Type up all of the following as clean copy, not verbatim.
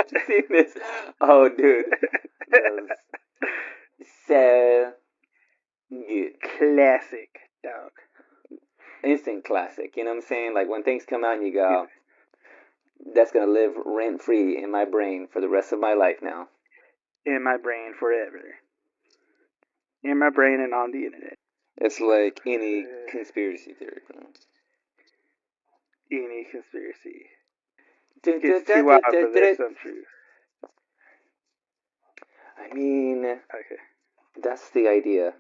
seen this. Oh, dude. So good. Classic, dog. Instant classic. You know what I'm saying? Like when things come out and you go, that's going to live rent free in my brain for the rest of my life now. In my brain forever. In my brain and on the internet. It's like any conspiracy theory. Any conspiracy. It's too wild for there's some truth. I mean, okay. That's the idea.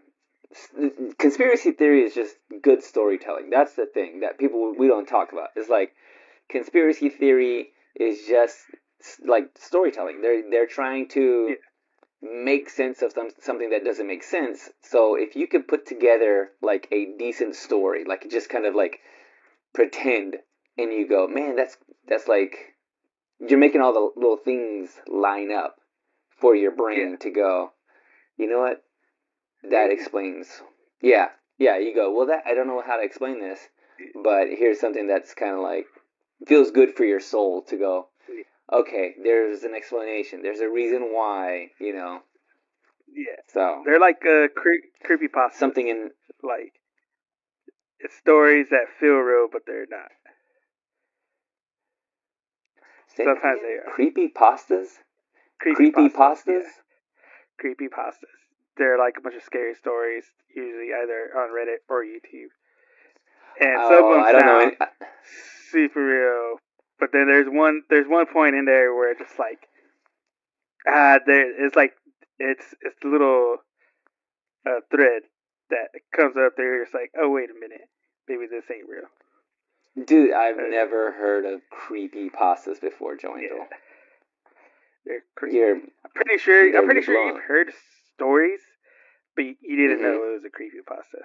Conspiracy theory is just good storytelling. That's the thing that we don't talk about. It's like conspiracy theory is just like storytelling. They're trying to make sense of something that doesn't make sense. So if you could put together like a decent story, like just kind of like pretend, and you go, man, that's like you're making all the little things line up for your brain to go, you know what? That explains. Yeah, you go, well, that I don't know how to explain this, but here's something that's kind of like feels good for your soul to go, okay, there's an explanation. There's a reason why, you know. Yeah. So they're like creepypasta. Something in like it's stories that feel real, but they're not. Sometimes they are. Creepypastas? Creepypastas? Yeah. Creepypastas. They're like a bunch of scary stories, usually either on Reddit or YouTube. And some of them sound super real. But then there's one point in there where it's just like it's the little thread that comes up there. It's like, oh, wait a minute, maybe this ain't real. Dude, I've never heard of creepypastas before, Joe Angel. Yeah. They're creepy. I'm pretty sure you've heard stories, but you didn't know it was a creepypasta.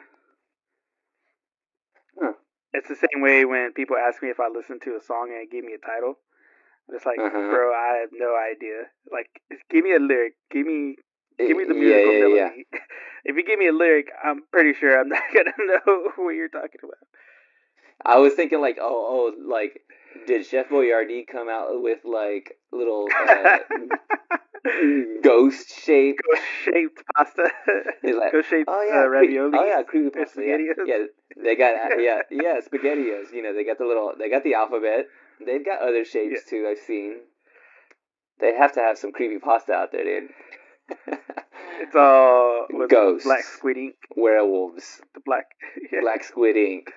Huh. It's the same way when people ask me if I listen to a song and give me a title. I'm just like, bro, I have no idea. Like, give me a lyric. Give me the musical melody. Yeah. If you give me a lyric, I'm pretty sure I'm not gonna know what you're talking about. I was thinking like, like, did Chef Boyardee come out with like little ghost-shaped pasta? Like, ghost-shaped ravioli. Creepy pasta. Yeah, they got spaghettios. You know, they got the alphabet. They've got other shapes too. I've seen. They have to have some creepy pasta out there, dude. It's all ghosts, black squid ink, werewolves, the black squid ink.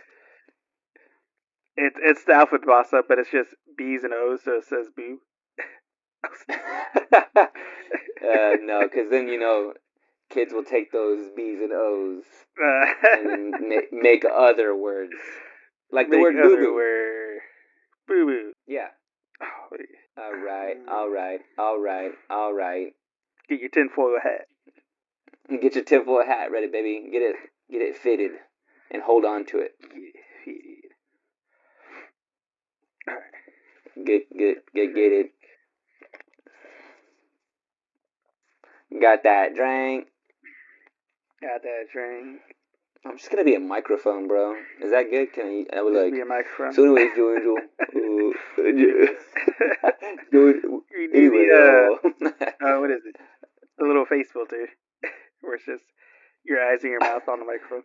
It's the alphabet pasta, but it's just B's and O's, so it says boo. No, because then you know kids will take those B's and O's and make other words, like the word boo boo. Boo boo. Yeah. Oh, yeah. All right. Get your tinfoil hat. Get your tinfoil hat ready, baby. Get it fitted, and hold on to it. All right. Get it. Got that drink. I'm just gonna be a microphone, bro. Is that good? I would like. Be a microphone. So, anyways, Joe. What is it? The little face filter, where it's just your eyes and your mouth on the microphone.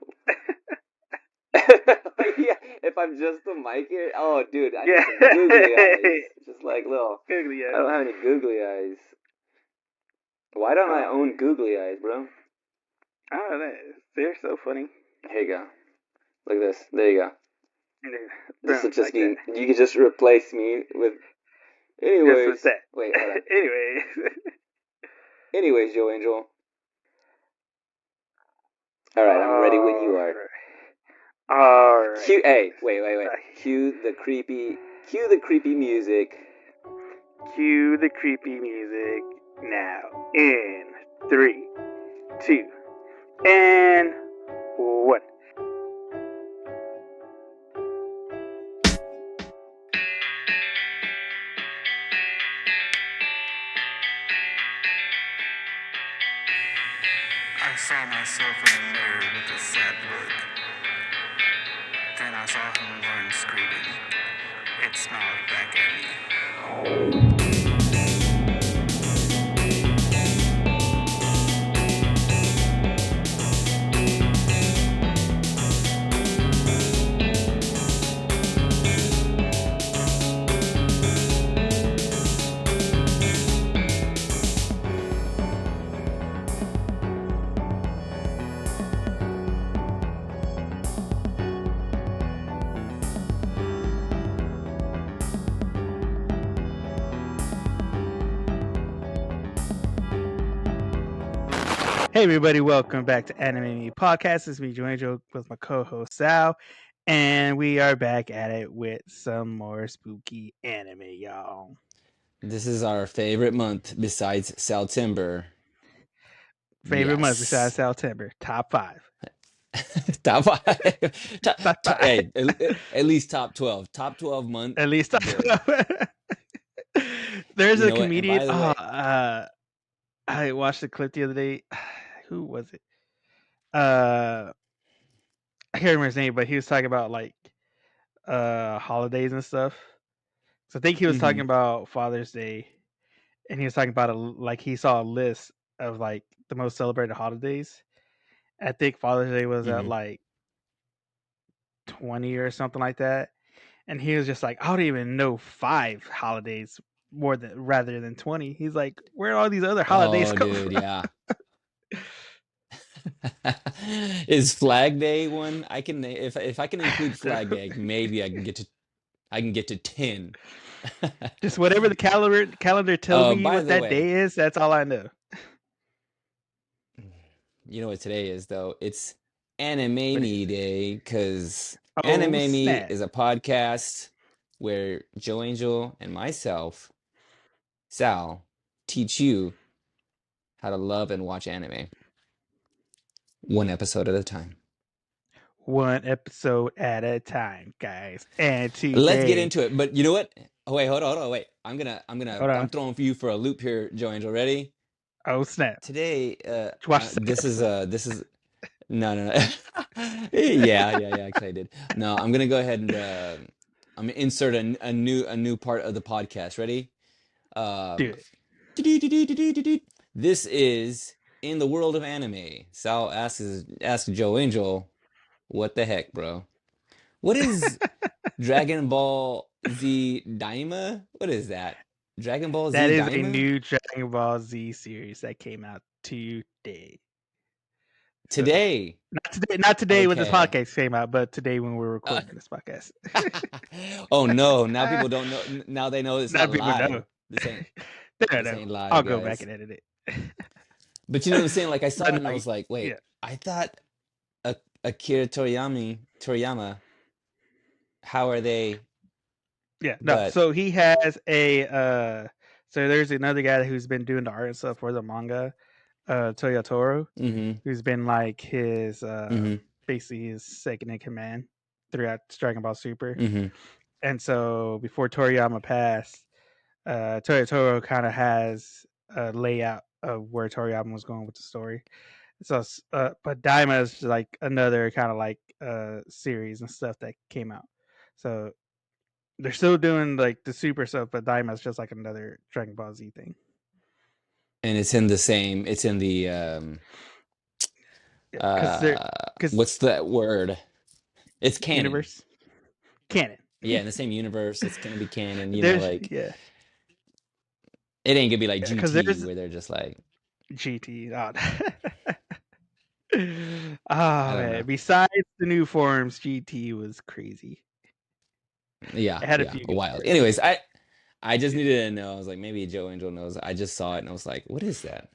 Yeah, if I'm just the mic here. Oh, dude, I need some googly eyes. Just like little googly eyes. I don't have any googly eyes. Why don't I own googly eyes, bro? I don't know. They're so funny. Here you go. Look at this. There you go. This will just be. That. You could just replace me with. Anyways. Just with that. Wait, hold on. Anyways, Joe Angel. All right, I'm ready when you are. All right. Wait. Cue the creepy music. Cue the creepy music now. In 3, 2, and 1. I saw myself in the mirror with a sad look. Then I saw him run screaming. It smiled back at me. Hey everybody, welcome back to Anime Me Podcast. This is me, Joangel, with my co-host Sal, and we are back at it with some more spooky anime, y'all. This is our favorite month besides September. Favorite month besides September, top 5. Top 5. top 5. Hey, at least top 12. Top 12 month. At least top 12. There's a comedian. I watched the clip the other day. Who was it? I can't remember his name, but he was talking about like holidays and stuff. So I think he was talking about Father's Day, and he was talking about he saw a list of like the most celebrated holidays. I think Father's Day was at like 20 or something like that, and he was just like, I don't even know 5 holidays rather than 20. He's like, where are all these other holidays come from? Yeah. Is Flag Day one? I can if I can include Flag Day, maybe I can get to 10. Just whatever the calendar tells me what that day is, that's all I know. You know what today is, though? It's Anime Me Day, because Anime Me is a podcast where Joangel and myself, Sal, teach you how to love and watch anime. One episode at a time. One episode at a time, guys. And today, let's get into it. But you know what? Oh wait, hold on. Wait, I'm throwing for you for a loop here, Joangel. Ready? Oh snap! Today, this is no. yeah. Actually, I did. No, I'm gonna go ahead and I'm gonna insert a new part of the podcast. Ready? Do it. This is in the world of anime. Sal asks Joangel, what the heck, bro? What is Dragon Ball Z Daima? What is that? Dragon Ball Z Daima? That is a new Dragon Ball Z series that came out today. Today? Not today when this podcast came out, but today when we're recording this podcast. Oh no! Now people don't know. Now they know it's not live. Know. This ain't live. I'll go back and edit it. But you know what I'm saying? Like I saw it and I was like, wait, I thought Akira Toriyama. How are they? Yeah, no. But, so he has so there's another guy who's been doing the art and stuff for the manga, Toyotaro, who's been like his basically his second in command throughout Dragon Ball Super. And so before Toriyama passed, Toyotaro kind of has a layout of where Toriyama was going with the story. So, but Daima is like another kind of like series and stuff that came out. So they're still doing like the super stuff, but Daima is just like another Dragon Ball Z thing. And it's in the same. It's in the. What's that word? It's canon. Universe. Canon. Yeah, in the same universe, it's gonna be canon. You know, like it ain't gonna be like GT where they're just like GT. Oh man! Besides the new forms, GT was crazy. Yeah, it had a few wild. Anyways, I just needed to know. I was like, maybe Joangel knows. I just saw it and I was like, what is that?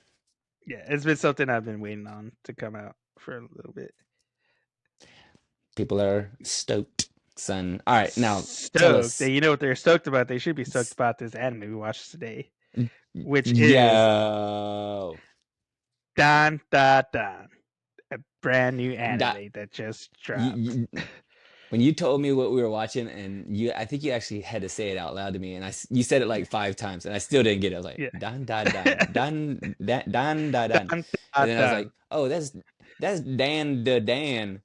Yeah, it's been something I've been waiting on to come out for a little bit. People are stoked, son. All right, now tell us. You know what they're stoked about? They should be stoked about this anime we watched today, which is DanDaDan, a brand new anime that just dropped. When you told me what we were watching, and I think you actually had to say it out loud to me, and you said it like 5 times, and I still didn't get it. I was like, DanDaDan, DanDaDan, and then I was like, oh, that's DanDaDan.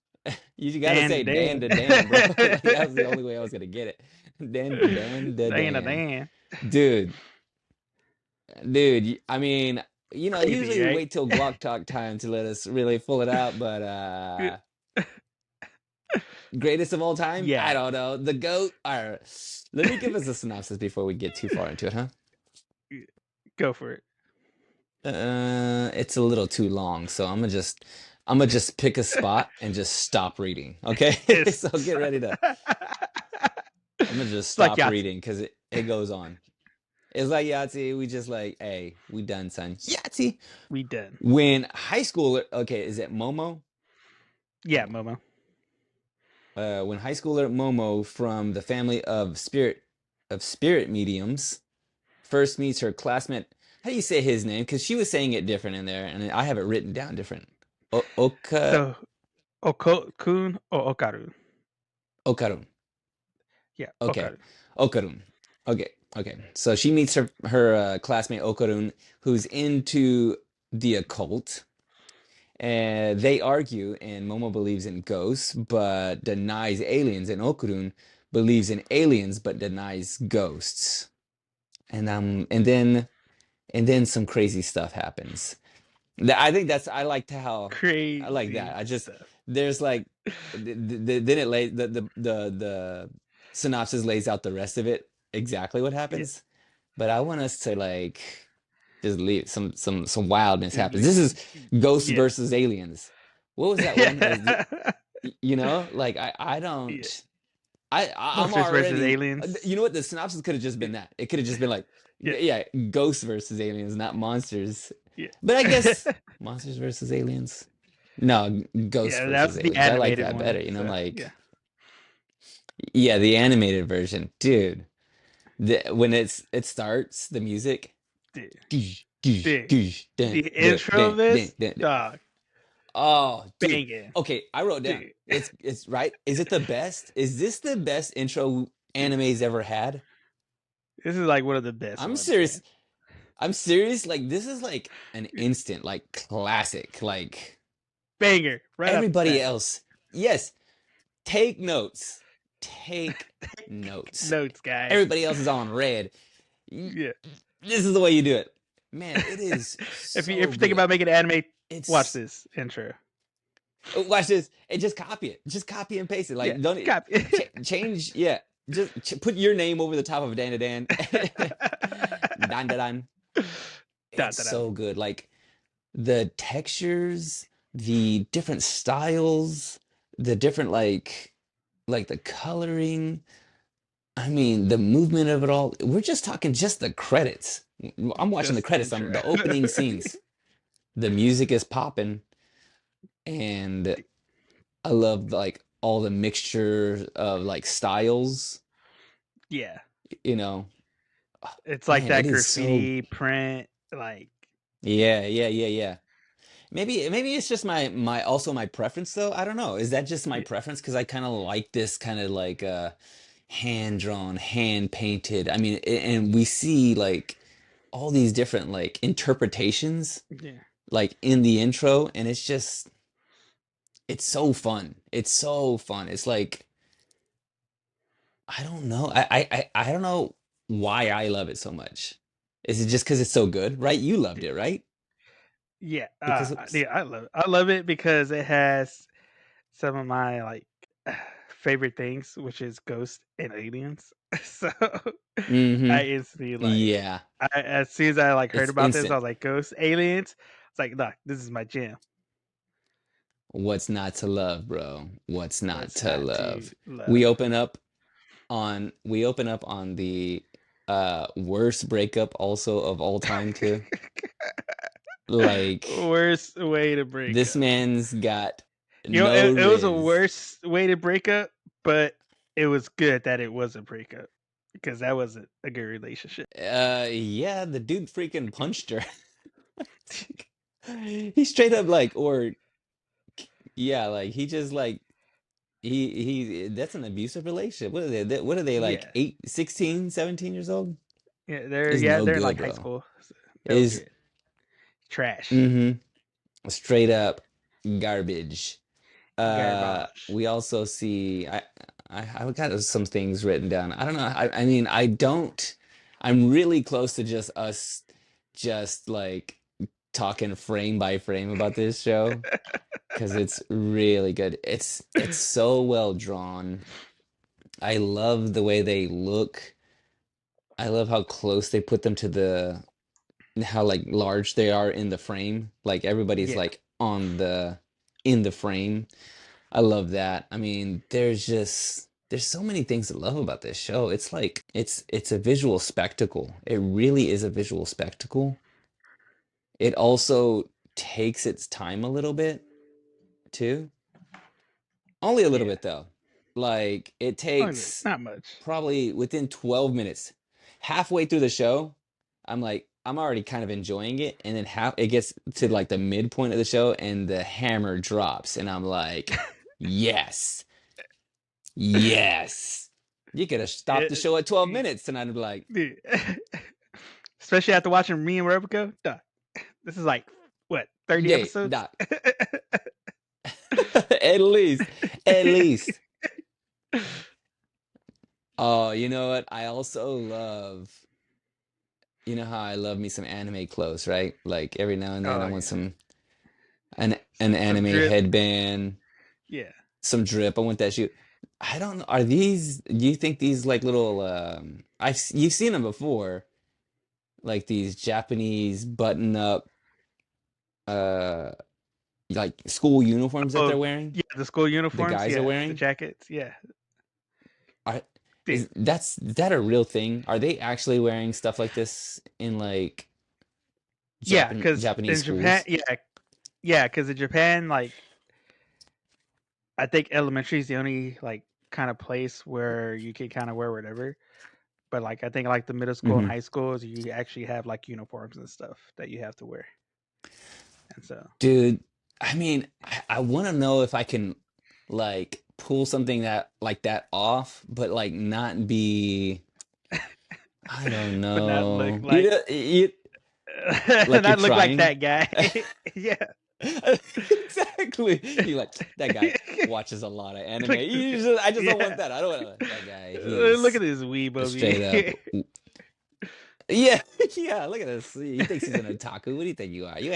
You gotta say DanDaDan, bro. Like, that was the only way I was gonna get it. DanDaDan. Dude. I mean, you know, usually we wait till Guac Talk time to let us really pull it out, but greatest of all time? Yeah. I don't know. The GOAT? All right. Let me give us a synopsis before we get too far into it, huh? Go for it. It's a little too long, so I'm gonna just pick a spot and just stop reading. Okay? So get ready to. I'm gonna just stop reading because it goes on. It's like Yahtzee. We just like, hey, we done, son. Yahtzee. We done. When high schooler, okay, is it Momo? Yeah, Momo. When high schooler Momo from the family of spirit mediums first meets her classmate. How do you say his name? Because she was saying it different in there, and I have it written down different. So, Okokun or Okaru? Okarun. Yeah, Okay. Okaru. Okarun. Okay. So she meets her classmate Okarun, who's into the occult. And they argue, and Momo believes in ghosts but denies aliens, and Okarun believes in aliens but denies ghosts. And then some crazy stuff happens. I think I like how Crazy. I like that. Stuff. There's like then it lays the synopsis lays out the rest of it exactly what happens. Yeah. But I want us to like just leave some wildness happens. This is ghosts versus aliens. What was that one? You know, like I don't. Yeah. I'm already versus aliens. You know what? The synopsis could have just been that. It could have just been like, yeah, ghosts versus aliens, not monsters. Yeah. But I guess monsters versus aliens. No, ghosts versus aliens. I like that one, better. You know, like, yeah, the animated version, dude. When it starts, the music. The intro of this, dog. Oh, dude. Banging. Okay, I wrote down. Dude. It's right. Is it the best? Is this the best intro anime's ever had? This is like one of the best. I'm serious. Man. I'm serious. Like this is like an instant, like classic, like banger. Right. Everybody else, yes. Take notes. Take notes. Notes, guys. Everybody else is on red. Yeah. This is the way you do it, man. It is. If you think about making anime, watch this intro. Watch this and just copy it. Just copy and paste it. Like don't copy. Change. Yeah. Just put your name over the top of DanDaDan. DanDaDan. It's so good. Like the textures, the different styles, the different like the coloring. I mean, the movement of it all. We're just talking just the credits. I'm watching the credits on the opening scenes. The music is popping, and I love like all the mixture of like styles. Yeah, you know, it's like that graffiti print, like. Yeah. Maybe it's just my also my preference though. I don't know. Is that just my preference? Because I kind of like this kind of like hand drawn, hand painted. I mean, and we see like all these different like interpretations. Yeah. Like in the intro, and it's so fun. It's so fun. It's like I don't know. I don't know why I love it so much. Is it just because it's so good, right? You loved it, right? Yeah, I love it. I love it because it has some of my like favorite things, which is ghosts and aliens. So I instantly like, as soon as I like heard about this, I was like, ghosts, aliens. It's like, look, this is my jam. What's not to love, bro? What's not to love? We open up on the worst breakup also of all time too. Like worst way to break this up. Man's got it was a worse way to break up, but it was good that it was a breakup because that wasn't a good relationship. Yeah, the dude freaking punched her. He straight up like, or yeah, like he just like he that's an abusive relationship. What are they like 16, 17 years old? Yeah, they're like high school. So is trash. Straight up garbage. We also see I got some things written down. I don't know. I mean I'm really close to just us just like talking frame by frame about this show because it's really good. It's so well drawn. I love the way they look. I love how close they put them to how like large they are in the frame. Like everybody's like in the frame. I love that. I mean, there's just there's so many things to love about this show. It's like it's a visual spectacle. It really is a visual spectacle. It also takes its time a little bit too. Only a little Yeah. bit though. Like it takes Not much. probably within 12 minutes. Halfway through the show, I'm like, I'm already kind of enjoying it, and then it gets to like the midpoint of the show and the hammer drops and I'm like, yes. Yes. You could have stopped the show at 12 minutes and I'd be like, dude. Especially after watching me and Rebecca. This is like what, 30 episodes? At least. At least. Oh, you know what? I also love, you know how I love me some anime clothes, right? Like every now and then I want an anime headband. Yeah. Some drip. I want that shoe. I don't know. Are these, do you think these like little you've seen them before. Like these Japanese button up like school uniforms that they're wearing? Yeah, the school uniforms. The guys are wearing? The jackets. Yeah. Is that a real thing? Are they actually wearing stuff like this in like because Japanese in Japan, schools? because in Japan, like I think elementary is the only like kind of place where you can kind of wear whatever. But like I think like the middle school and high schools, you actually have like uniforms and stuff that you have to wear. And so, dude, I mean, I want to know if I can like pull something that like that off, but like not be, I don't know. But not look like like not look trying. like that guy. Yeah. Exactly. You like that guy watches a lot of anime. I just don't want that. I don't want that guy. Look at this weeb straight up. Yeah, yeah. Look at this. He thinks he's an otaku. What do you think you are? You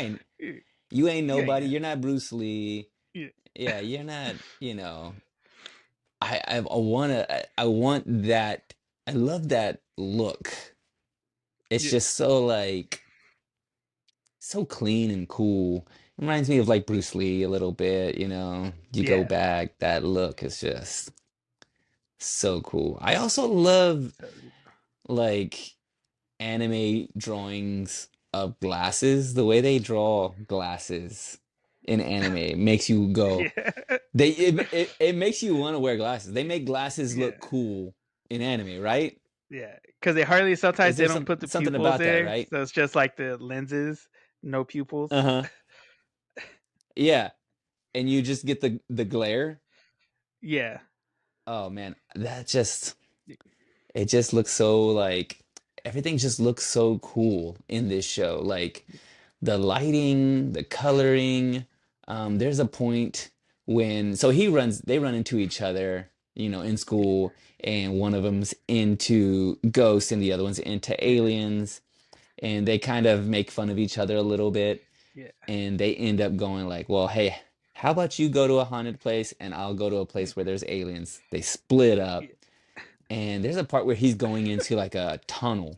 ain't nobody. You're not Bruce Lee. Yeah, you're not. You know. I want that. I love that look. It's just so like so clean and cool. It reminds me of like Bruce Lee a little bit, you know. You go back, that look is just so cool. I also love like anime drawings of glasses. The way they draw glasses in anime makes you go. It makes you want to wear glasses. They make glasses look cool in anime, right? Yeah, because sometimes they don't put the something pupils about there, that, right? so it's just like the lenses, no pupils. Yeah, and you just get the glare. Yeah. Oh man, it just looks so like everything just looks so cool in this show. Like the lighting, the coloring. There's a point when they run into each other, you know, in school, and one of them's into ghosts and the other one's into aliens, and they kind of make fun of each other a little bit. Yeah. And they end up going like, well, hey, how about you go to a haunted place and I'll go to a place where there's aliens. They split up. And there's a part where he's going into like a tunnel.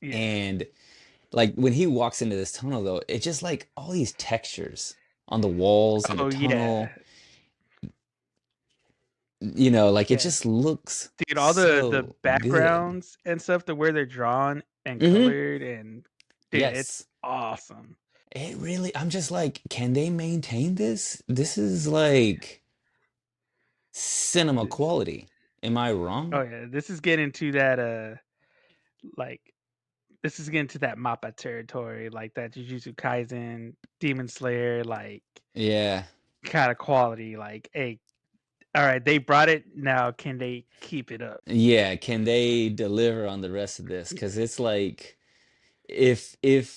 Yeah. And like when he walks into this tunnel though, it's just like all these textures on the walls and the tunnel. You know, like it just looks dude, all the backgrounds good. And stuff, to where they're drawn and colored, and dude, it's awesome. It really, I'm just like, can they maintain this? This is like cinema quality. Am I wrong? Oh yeah, this is getting to that like this is getting to that Mappa territory, like that Jujutsu Kaisen, Demon Slayer, like kind of quality. Like, hey, all right, they brought it. Now, can they keep it up? Yeah, can they deliver on the rest of this? Because it's like, if the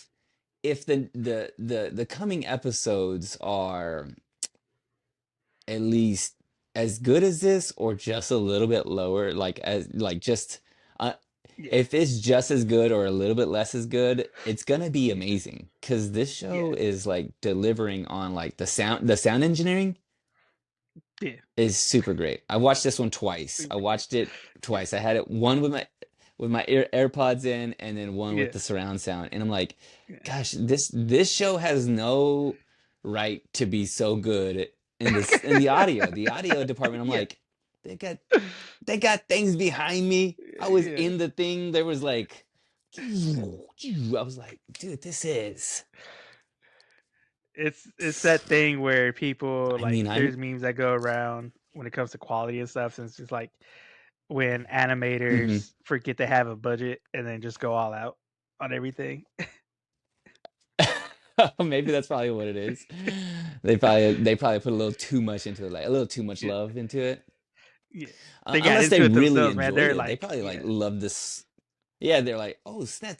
coming episodes are at least as good as this or just a little bit lower, like as like just if it's just as good or a little bit less as good, it's gonna be amazing because this show is like delivering on like the sound engineering is super great. I watched this one twice. I watched it twice. I had it one with my AirPods in and then one with the surround sound, and I'm like, gosh, this show has no right to be so good in the audio department. I'm like, they got things behind me. I was in the thing. There was like, I was like, dude, this is. It's that thing where people I mean, there's memes that go around when it comes to quality and stuff. Since it's like when animators forget to have a budget and then just go all out on everything. Maybe that's probably what it is. They probably put a little too much into it, like a little too much love into it. Yeah, they got Unless they into it really themselves, man. enjoyed They're it, they probably like love this. Yeah, they're like, oh snap,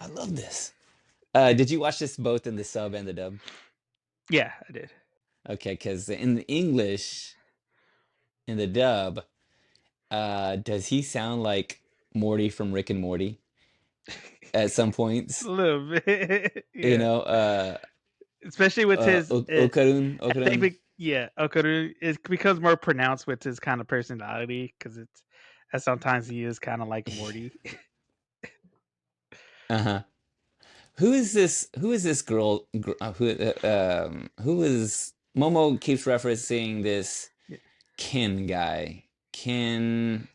I love this. Did you watch this both in the sub and the dub? Yeah, I did. Okay, because in the English, in the dub, does he sound like Morty from Rick and Morty at some points? A little bit, yeah. You know, especially with his Okarun. I think, Okarun, it becomes more pronounced with his kind of personality because sometimes he is kind of like Morty. Who is this girl? Who is Momo keeps referencing this Kin guy? Kin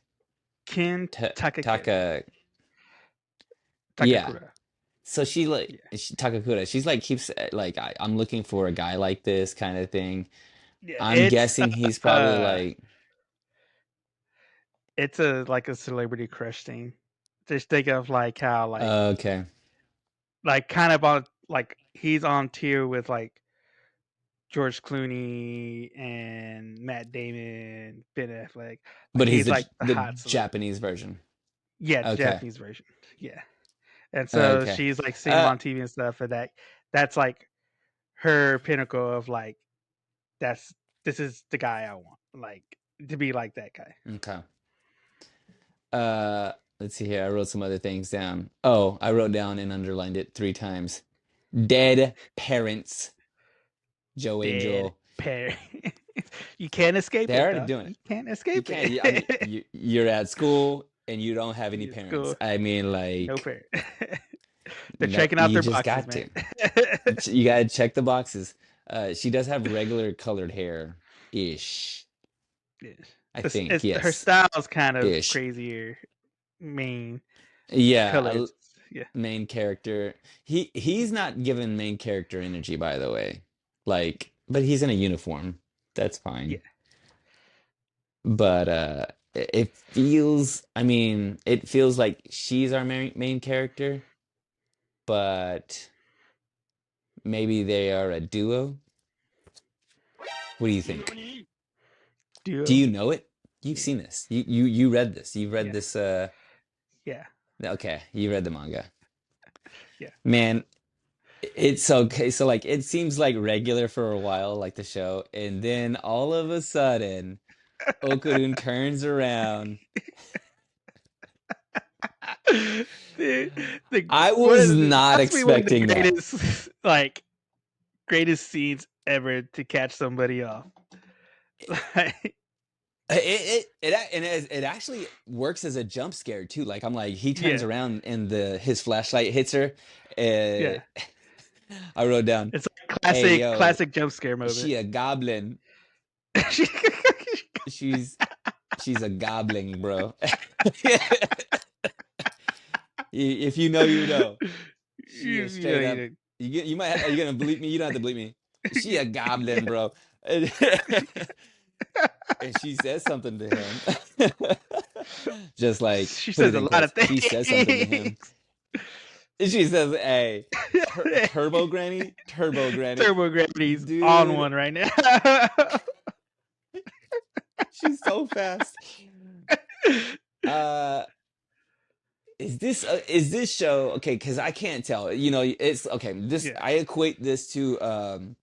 Takakura. Yeah. So she Takakura. She's like keeps like I'm looking for a guy like this kind of thing. Yeah, I'm guessing he's probably like. It's a celebrity crush thing. Just think of like how like okay. Like kind of on like he's on tier with like George Clooney and Matt Damon, Ben Affleck. But he's like the Japanese version. Yeah, the Japanese version. Yeah. And so she's like seeing him on TV and stuff, and that's like her pinnacle of like this is the guy I want, like to be like that guy. Okay. Let's see here. I wrote some other things down. Oh, I wrote down and underlined it 3 times. Dead parents. Joe Angel. You can't escape They're it. Already doing it. You can't escape it. I mean, you're at school and you don't have any parents. School. I mean, like no parents. They're checking out their boxes, man. You gotta check the boxes. She does have regular colored hair ish. I think yes. Her style's kind of crazier. Main. Yeah. Main character. He's not given main character energy, by the way. Like, but he's in a uniform. That's fine. Yeah. But it feels like she's our main character, but maybe they are a duo. What do you think? Duo? Do you know it? You've seen this. You read this. You've read this Yeah. Okay, you read the manga. Yeah. Man, it's okay. So like it seems like regular for a while, like the show, and then all of a sudden Okarun turns around. I was not expecting that. Greatest scenes ever to catch somebody off. It actually works as a jump scare too. Like I'm like he turns around and his flashlight hits her. I wrote down. It's like classic jump scare moment. She a goblin. She's a goblin, bro. If you know, you know. She straight up. You might. Are you gonna bleep me? You don't have to bleep me. She a goblin, bro. And she says something to him. Just like she says a lot of things. She says something to him. She says, "Hey, Turbo Granny's Dude. On one right now." She's so fast. Is this show okay? Because I can't tell. You know, it's okay. I equate this to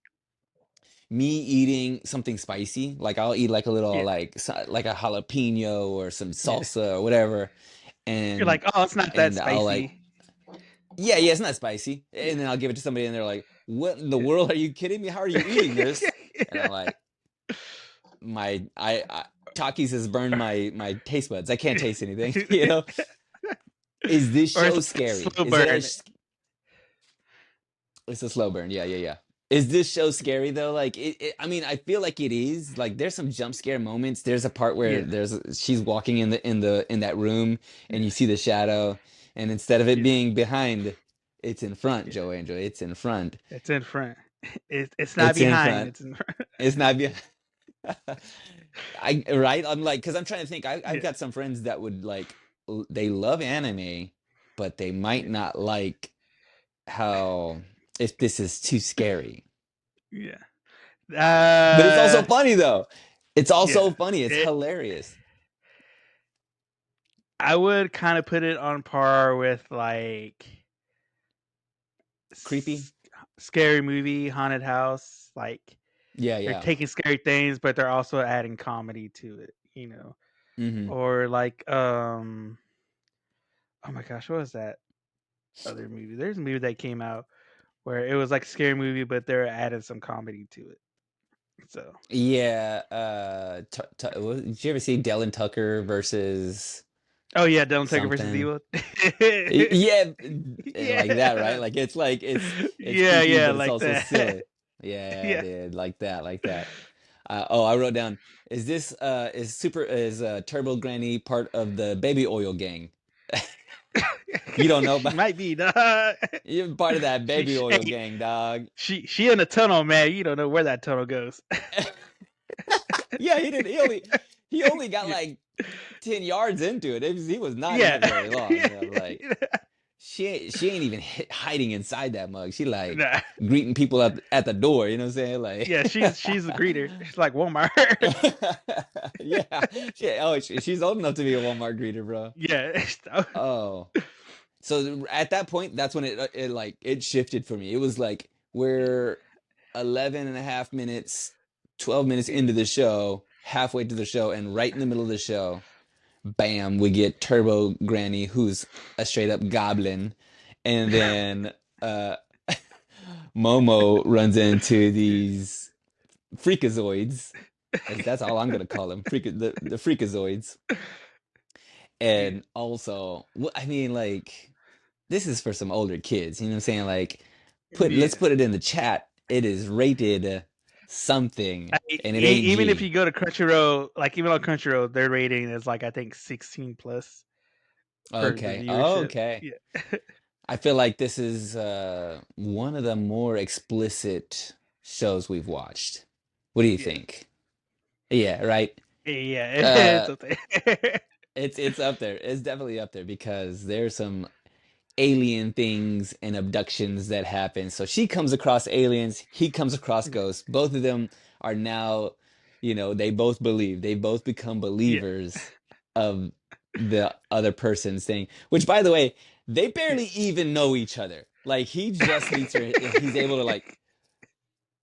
me eating something spicy. Like I'll eat like a little like a jalapeno or some salsa or whatever. And you're like, oh, it's not that spicy. Yeah, it's not spicy. And then I'll give it to somebody and they're like, what in the world? Are you kidding me? How are you eating this? And I'm like, Takis has burned my taste buds. I can't taste anything, you know? Is this show scary? Slow burn. It's a slow burn. Yeah. Is this show scary though? Like I mean, I feel like it is. Like there's some jump scare moments. There's a part where Yeah, she's walking in that room and yeah, you see the shadow, and instead of it yeah, being behind, it's in front, yeah. Joe Angel. It's in front. It's in front. It's not It's in behind. front. It's in front. It's not behind. I right? I'm like, because I'm trying to think. I've Yeah, got some friends that would like they love anime, but they might yeah, not like how if this is too scary. yeah. But it's also funny though. It's Yeah. also funny. It's It. hilarious. I would kind of put it on par with like Creepy. scary movie, haunted house. Like Yeah, they're yeah. taking scary things, but they're also adding comedy to it. Hmm. Or like oh my gosh, what was that other movie? There's a movie that came out where it was like a scary movie, but they're adding some comedy to it. So Yeah. Did you ever see Dylan Tucker versus oh yeah, Dylan Tucker versus something? Evil. Yeah, like that, right? Yeah. Like it's Yeah, creepy, yeah, but it's like also that. silly. Yeah, Yeah. dude, like that, like that. Oh, I wrote down. Is Turbo Granny part of the baby oil gang? You don't know She about might be, dog. you're part of that She, baby she oil hey, gang, dog. she in a tunnel, man. You don't know where that tunnel goes. Yeah, he did. He only got Yeah. like 10 yards into it. He was not in Yeah. it very long. Yeah. You know, like she ain't even hiding inside that mug. She like Nah. greeting people at the door. You know what I'm saying? Like, Yeah, she's a greeter. She's like Walmart. yeah. She's old enough to be a Walmart greeter, bro. Yeah. Oh, so at that point, that's when it shifted for me. It was like we're 11 and a half minutes, 12 minutes into the show, halfway to the show, and right in the middle of the show, bam, we get Turbo Granny, who's a straight up goblin, and then uh Momo runs into these freakazoids, as that's all I'm gonna call them, the freakazoids. Yeah. And also, I mean, like, this is for some older kids, you know what I'm saying? Like, let's Yeah. put it in the chat. It is rated something, and it ain't Even if you G. go to Crunchyroll, like even on Crunchyroll, their rating is like I think 16 plus for the Okay, viewership. okay. Yeah. I feel like this is one of the more explicit shows we've watched. What do you Yeah. think? Yeah, right. Yeah, it's Uh, okay. it's up there. It's definitely up there because there's some alien things and abductions that happen. So she comes across aliens, he comes across ghosts. Both of them are now, they both believe. They both become Yeah. believers of the other person's thing. Which, by the way, they Yeah. barely even know each other. Like he just meets her and he's able to like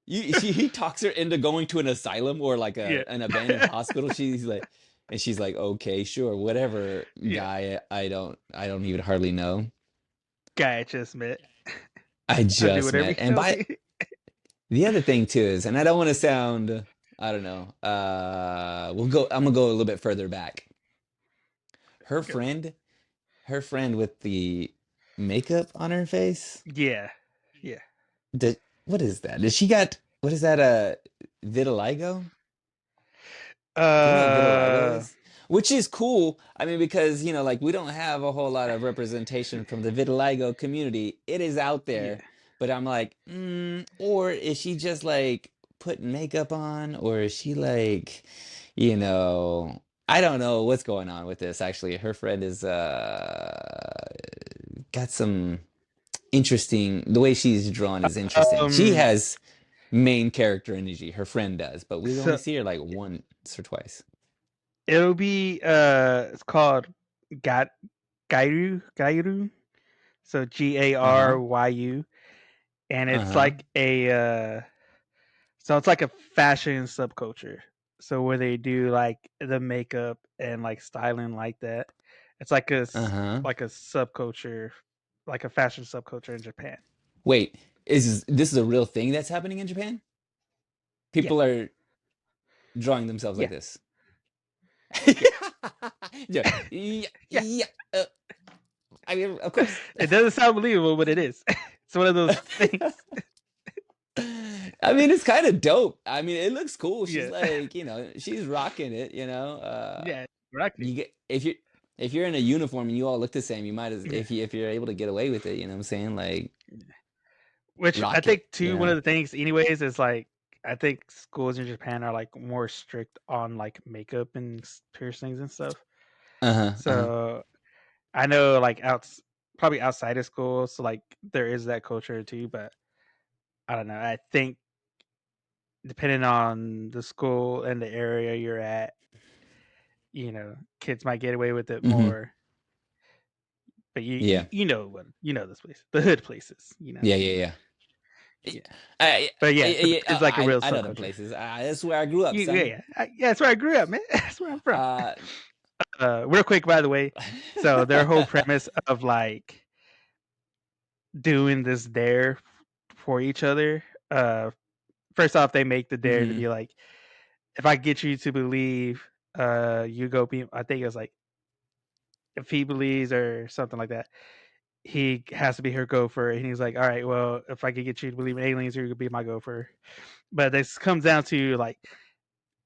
he talks her into going to an asylum or like Yeah. an abandoned hospital. She's like, okay, sure, whatever, Yeah. guy. I don't even hardly know. Guy I just met. I I'll do just whatever met. he And tells by me. the other thing too is, and I don't want to sound, I don't know, I'm gonna go a little bit further back. Her Go. friend, her friend with the makeup on her face, Yeah. Yeah. what is that? What is that, vitiligo? Do you know what vitiligo Uh is? Which is cool. I mean, because, like we don't have a whole lot of representation from the vitiligo community. It is out yeah. there, but I'm like, or is she just like putting makeup on, or is she like, I don't know what's going on with this actually. Her friend is got some interesting, the way she's drawn is interesting. She Um has main character energy, her friend does, but we only so see her like once or twice. it'll be it's called Gat Gairu. So Uh-huh. GARYU. And it's Uh-huh. like it's like a fashion subculture. So where they do like the makeup and like styling like that. It's like Uh-huh. like a subculture, like a fashion subculture in Japan. Wait, is this is a real thing that's happening in Japan? Yeah, People are drawing themselves like yeah, this. yeah, Yeah, yeah, yeah. yeah. I mean, of course. It doesn't sound believable, but it is. It's one of those things. I mean, it's kind of dope. I mean, it looks cool. She's like, she's rocking it. Yeah, rocking. You get if you're in a uniform and you all look the same, you might as if you're able to get away with it. You know what I'm saying? Like, which I think too. One of the things, anyways, is like I think schools in Japan are like more strict on like makeup and piercings and stuff. So I know like probably outside of school, so like there is that culture too. But I don't know. I think depending on the school and the area you're at, kids might get away with it more. But you know this place, the hood places, Yeah. But yeah, it's like a real. I know them places. That's where I grew up. Yeah, that's where I grew up, man. That's where I'm from. Real quick, by the way, so their whole premise of like doing this dare for each other. First off, they make the dare to be like, if I get you to believe, you go be. I think it was like, if he believes or something like that, he has to be her gopher. And he's like, all right, well, if I could get you to believe in aliens, you could be my gopher. But this comes down to like,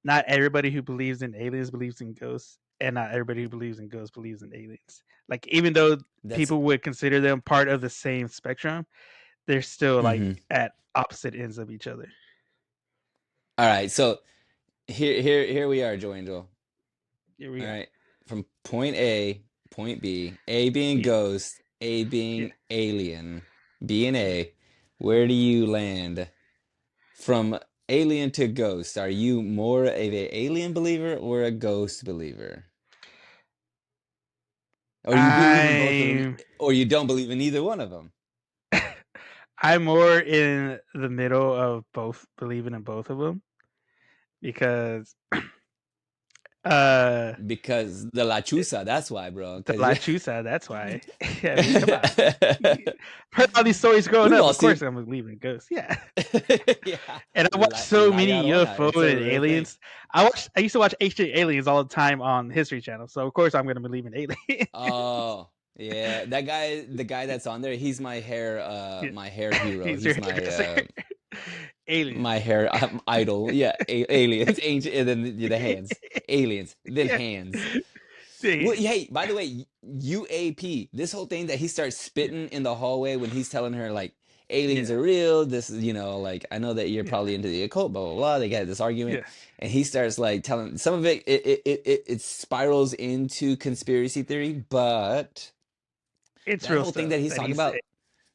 not everybody who believes in aliens believes in ghosts, and not everybody who believes in ghosts believes in aliens. Like, even though people would consider them part of the same spectrum, they're still like at opposite ends of each other. All right, so here we are, Joe Angel. Here we go. All right, from point A, point B, A being ghost, A being alien, B and A. Where do you land from alien to ghost? Are you more of an alien believer or a ghost believer? Or you believe in both of them, or you don't believe in either one of them? I'm more in the middle of both, believing in both of them, because because the La Chusa, that's why, bro. The La Chusa, that's why. I mean, come on. Heard all these stories growing up. Of course, I'm believing in ghosts. Yeah. And I watched so many UFO and aliens. I used to watch Ancient Aliens all the time on History Channel. So of course, I'm gonna believe in aliens. Oh. Yeah, the guy that's on there, he's my hair hero. He's my alien. My hair idol. Yeah, aliens, ancient, and then the hands. Aliens, then hands. Well, hey, by the way, UAP, this whole thing that he starts spitting in the hallway when he's telling her like aliens are real. This is, like, I know that you're probably into the occult, blah blah blah. They got this argument, and he starts like telling some of it spirals into conspiracy theory, but it's that real whole thing that he's talking about,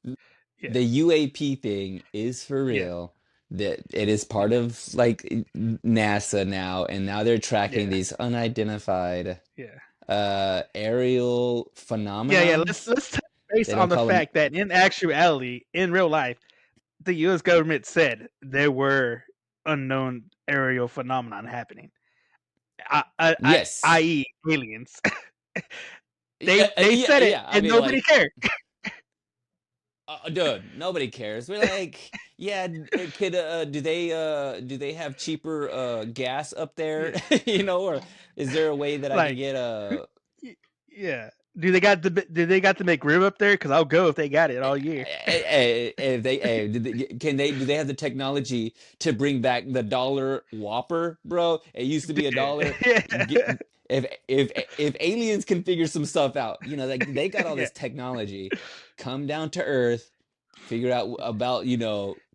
the UAP thing is for real. That it is part of like NASA now, and now they're tracking these unidentified aerial phenomena. Yeah. Let's touch base on the fact that in actuality, in real life, the U.S. government said there were unknown aerial phenomenon happening. Yes, i.e., aliens. They said it, and nobody cared. Dude, nobody cares. We're like, do they have cheaper gas up there? Or is there a way that I can get a? Yeah. Do they got to make room up there? Because I'll go if they got it all year. Do they have the technology to bring back the dollar Whopper, bro? It used to be $1. If aliens can figure some stuff out, like they got all this technology, come down to Earth, figure out about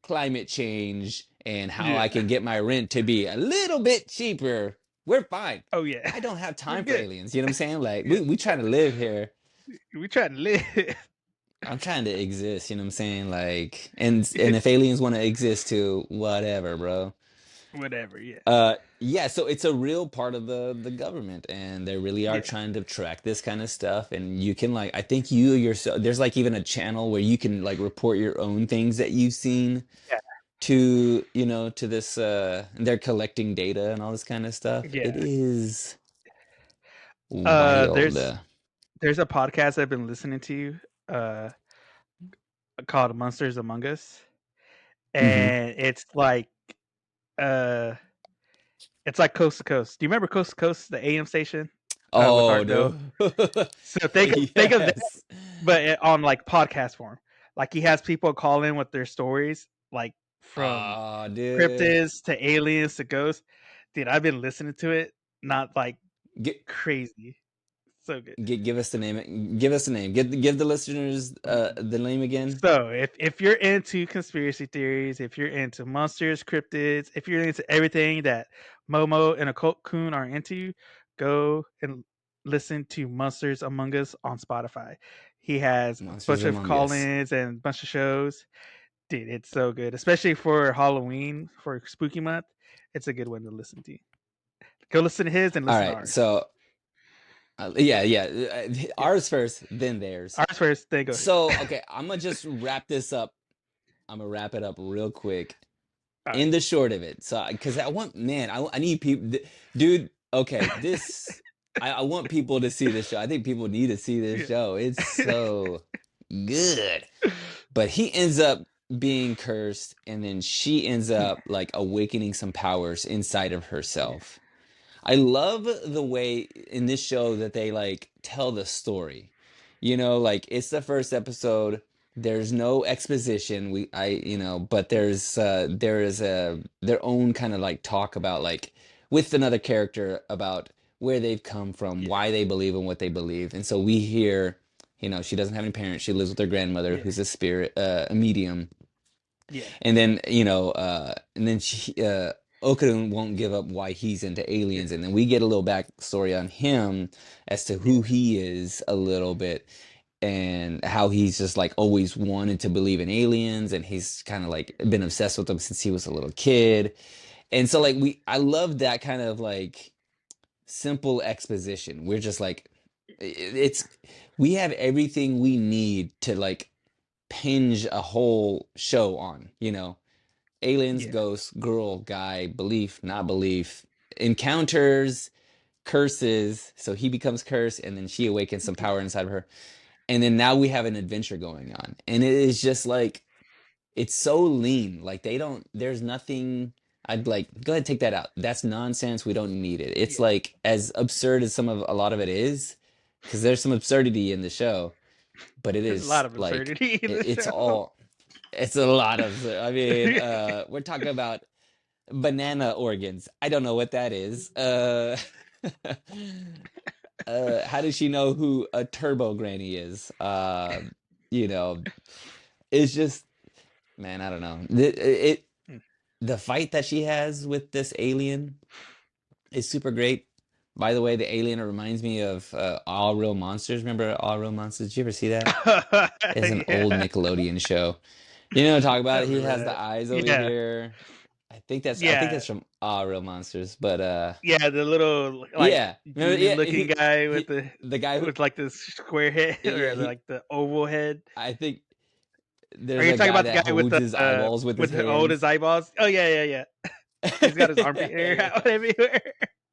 climate change and how I can get my rent to be a little bit cheaper. We're fine. Oh yeah. I don't have time for aliens. You know what I'm saying? Like we trying to live here. We trying to live. I'm trying to exist. You know what I'm saying? Like, and if aliens want to exist too, whatever, bro. Whatever. Yeah. Yeah. So it's a real part of the government, and they really are trying to track this kind of stuff. And you can I think you yourself. There's like even a channel where you can like report your own things that you've seen. Yeah. To to this they're collecting data and all this kind of stuff. It is wild. There's a podcast I've been listening to called Monsters Among Us, and it's like Coast to Coast. Do you remember Coast to Coast, the AM station? Oh no. So think of that, but on like podcast form. Like he has people call in with their stories, like from dude. cryptids to aliens to ghosts. Dude, I've been listening to it, not like crazy. So good. Give us the name. Give us the name. Give the listeners the name again. So if you're into conspiracy theories, if you're into monsters, cryptids, if you're into everything that Momo and Occult Coon are into, go and listen to Monsters Among Us on Spotify. He has Monsters a bunch of Among Us. call-ins and a bunch of shows. Dude, it's so good, especially for Halloween, for Spooky Month. It's a good one to listen to. Go listen to his and listen to ours. So ours first, then theirs. Ours first, then go ahead. So okay, I'm gonna just wrap this up. I'm gonna wrap it up real quick. In the short of it, so because I need people, dude. Okay, this I want people to see this show. I think people need to see this show. It's so good. But he ends up being cursed, and then she ends up like awakening some powers inside of herself. I love the way in this show that they like tell the story. Like it's the first episode. There's no exposition. But there is their own kind of like talk about like with another character about where they've come from, why they believe in what they believe. And so we hear, she doesn't have any parents. She lives with her grandmother, who's a spirit, a medium. Yeah. And then, she, Okudun won't give up why he's into aliens, and then we get a little backstory on him as to who he is a little bit, and how he's just like always wanted to believe in aliens, and he's kind of like been obsessed with them since he was a little kid. And so like I love that kind of like simple exposition. We're just like we have everything we need to like hinge a whole show on, aliens, ghosts, girl, guy, belief, not belief, encounters, curses. So he becomes cursed, and then she awakens some power inside of her. And then now we have an adventure going on. And it is just like, it's so lean. Like there's nothing, I'd like, go ahead, take that out. That's nonsense. We don't need it. It's like as absurd as a lot of it is, because there's some absurdity in the show, but there's a lot of absurdity in the show. It's a lot of, we're talking about banana organs. I don't know what that is. How does she know who a turbo granny is? It's just, man, I don't know. The fight that she has with this alien is super great. By the way, the alien reminds me of All Real Monsters. Remember All Real Monsters? Did you ever see that? It's an old Nickelodeon show. You know what I'm talking about? He has the eyes over here. I think that's from Real Monsters, but the little looking guy with the guy with like the square head or like the oval head. I think there's Are you talking about the guy with his eyeballs with his eyeballs? Oh yeah. He's got his armpit hair out everywhere.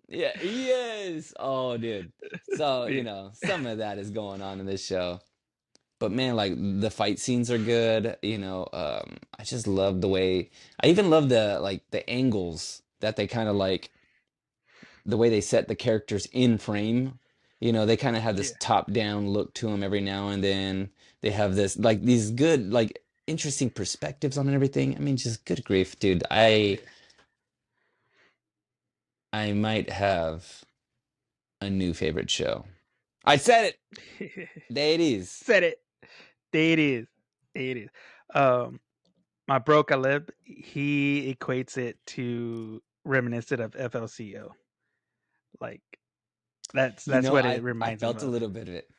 Yeah, he is. Oh, dude. So some of that is going on in this show. But man, like the fight scenes are good. I just love the way. I even love the angles that they kind of like, the way they set the characters in frame. They kind of have this top-down look to them every now and then. They have this like these good like interesting perspectives on everything. I mean, just good grief, dude. I might have a new favorite show. I said it. There it is. Said it. There it is. My bro Caleb, he equates it to reminiscent of FLCO. Like that's what it reminds me of. I felt a little bit of it.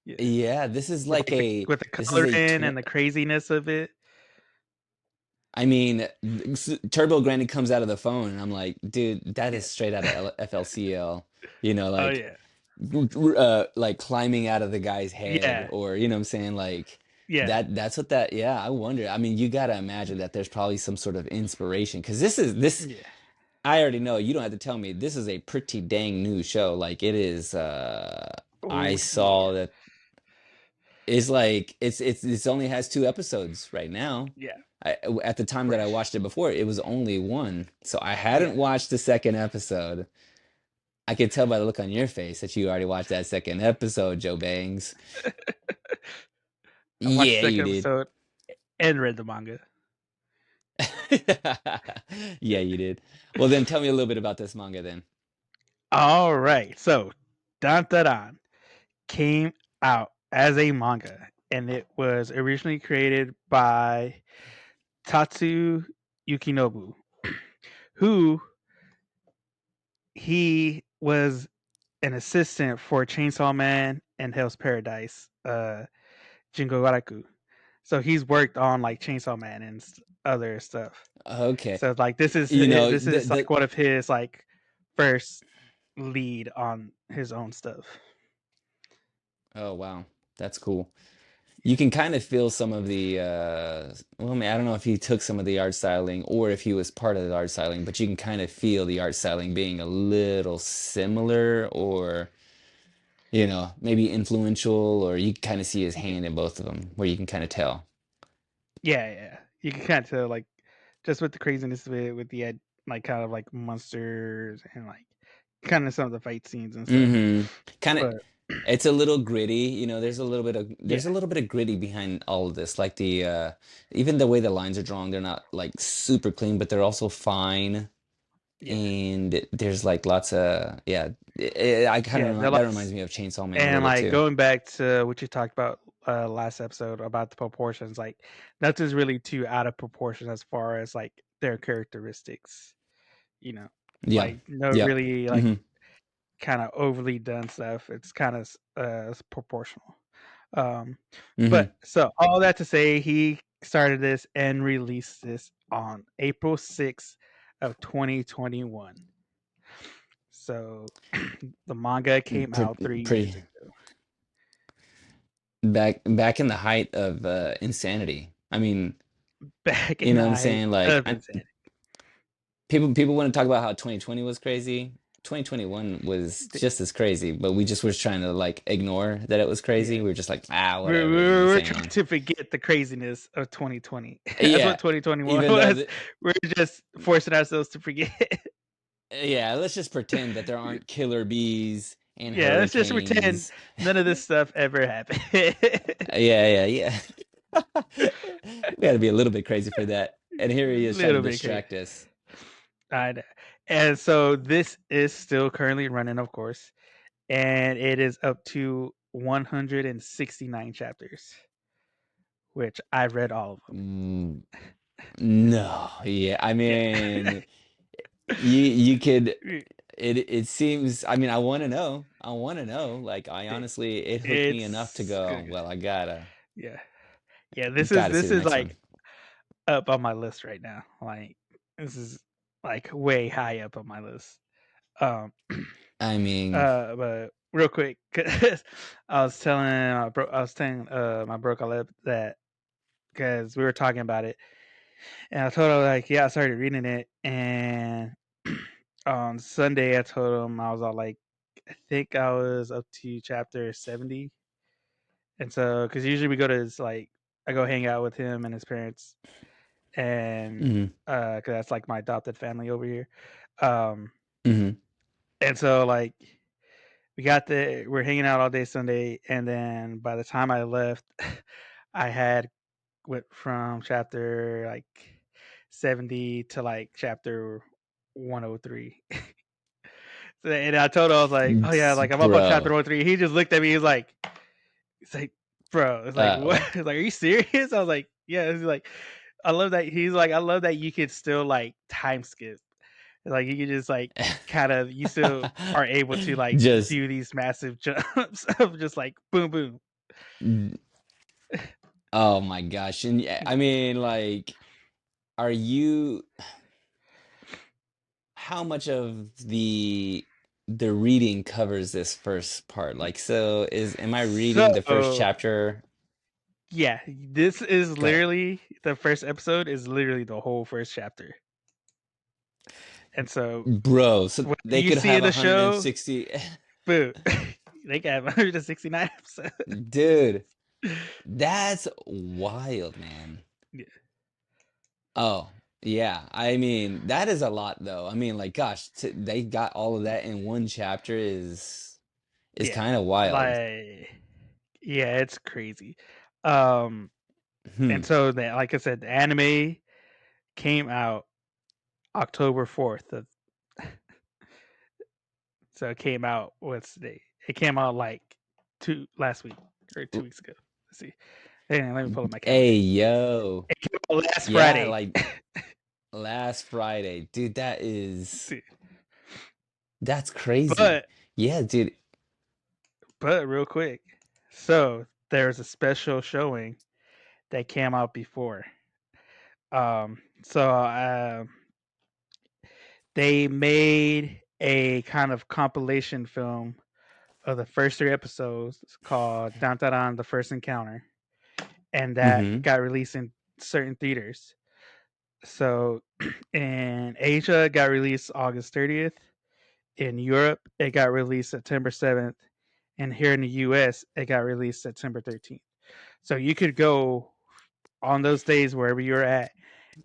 Yeah, this is like with the coloring and the craziness of it. I mean, Turbo Granny comes out of the phone, and I'm like, dude, that is straight out of FLCL. Like climbing out of the guy's head, or you know what I'm saying, like that's what that. Yeah, I wonder. I mean, you gotta imagine that there's probably some sort of inspiration, because this. Yeah. I already know. You don't have to tell me. This is a pretty dang new show. Like it is. I saw that. It's like it's only has 2 episodes right now. Yeah. At the time that I watched it before, it was only 1. So I hadn't watched the second episode. I could tell by the look on your face that you already watched that second episode, Joe Bangs. I watched the second episode and read the manga. Yeah, you did. Well, then tell me a little bit about this manga then. All right. So, DanDaDan came out as a manga, and it was originally created by Tatsu Yukinobu, who he was an assistant for Chainsaw Man and Hell's Paradise, Jingo Garaku. So he's worked on like Chainsaw Man and other stuff. Okay. So like this is like one of his like first lead on his own stuff. Oh wow, that's cool. You can kind of feel some of the well, I mean, I don't know if he took some of the art styling or if he was part of the art styling, but you can kind of feel the art styling being a little similar or maybe influential, or you can kind of see his hand in both of them where you can kind of tell. Yeah. You can kind of tell like just with the craziness of it, with the like kind of like monsters and like kind of some of the fight scenes and stuff. Kind of, But it's a little gritty. There's a little bit of yeah, gritty behind all of this. Like the even the way the lines are drawn, they're not like super clean, but they're also fine. yeah, And there's like lots of I kind of that reminds me of Chainsaw Man a and little bit like too. going back to what you talked about last episode about the proportions, like nothing's really too out of proportion as far as like their characteristics. Yeah. Like no Yep. really like Hmm. kind of overly done stuff. It's kind of proportional. Um, Hmm. but so all that to say, he started this and released this on April 6th of 2021. So the manga came out 3 years Pretty ago. back in the height of insanity. I mean, Back you in know the what I'm height saying? Like of insanity. people want to talk about how 2020 was crazy. 2021 was just as crazy, but we just was trying to like ignore that it was crazy. Yeah. We were just like, whatever, We're trying insane. to forget the craziness of 2020. That's what Yeah, 2021 even though was. We're just forcing ourselves to forget. yeah, let's just pretend that there aren't killer bees and Yeah, let's just pretend hurricanes. none of this stuff ever happened. Yeah. We got to be a little bit crazy for that. And here he is trying to Little bit crazy. distract us. I know. And so this is still currently running, of course, and it is up to 169 chapters, which I've read all of them. No, yeah, I Yeah. mean, you could. It seems. I mean, I want to know. I want to know. Like, I honestly, it hooked me enough to It's go. good. Well, I gotta Yeah. Yeah, this is gotta see this the is next like one. up on my list right now. Like this is like way high up on my list. Um I mean, but real quick, 'cause I was telling my bro Caleb that because we were talking about it, and I told him like, yeah, I started reading it, and on Sunday I told him I was all like, I think I was up to chapter 70, and so because usually we go to his like I go hang out with him and his parents, and hmm because that's like my adopted family over here, um, hmm and so like we're hanging out all day Sunday, and then by the time I left, I had went from chapter like 70 to like chapter 103. And I told him I was like, "Oh yeah, like I'm up on chapter bro. 103." He just looked at me. He's like, "Bro," it's like, "What?" What? It's like, "Are you serious?" I was like, "Yeah." He's like, "I love that." He's like, "I love that you could still like time skip. Like you could just like kind of you still are able to like Just do these massive jumps of just like boom boom." oh my gosh. And I mean, like, are you how much of the reading covers this first part? Like, so am I reading the first So chapter? yeah, this is Go ahead. literally the first episode is literally the whole first chapter. And so Bro, so what they you could see have in the show, 160. boom, they can have 169 episodes. Dude, that's wild, man. Yeah, Oh, yeah. I mean, that is a lot though. I mean, like, gosh, they got all of that in one chapter is yeah, kind of wild. like yeah, it's crazy. Um, Hmm. and so that, like I said, the anime came out October 4th of so it came out what's the date? It came out like last week or 2 weeks ago. Let's see. Hey, let me pull up my calendar. Hey, yo. It came out last Yeah, Friday. like last Friday. Dude, that's crazy. But yeah, dude. But real quick, so there's a special showing that came out before. So they made a kind of compilation film of the first 3 episodes. It's called DanDaDan, The First Encounter, and that got released in certain theaters. So in Asia, it got released August 30th. In Europe, it got released September 7th. And here in the US, it got released September 13th. So you could go on those days wherever you're at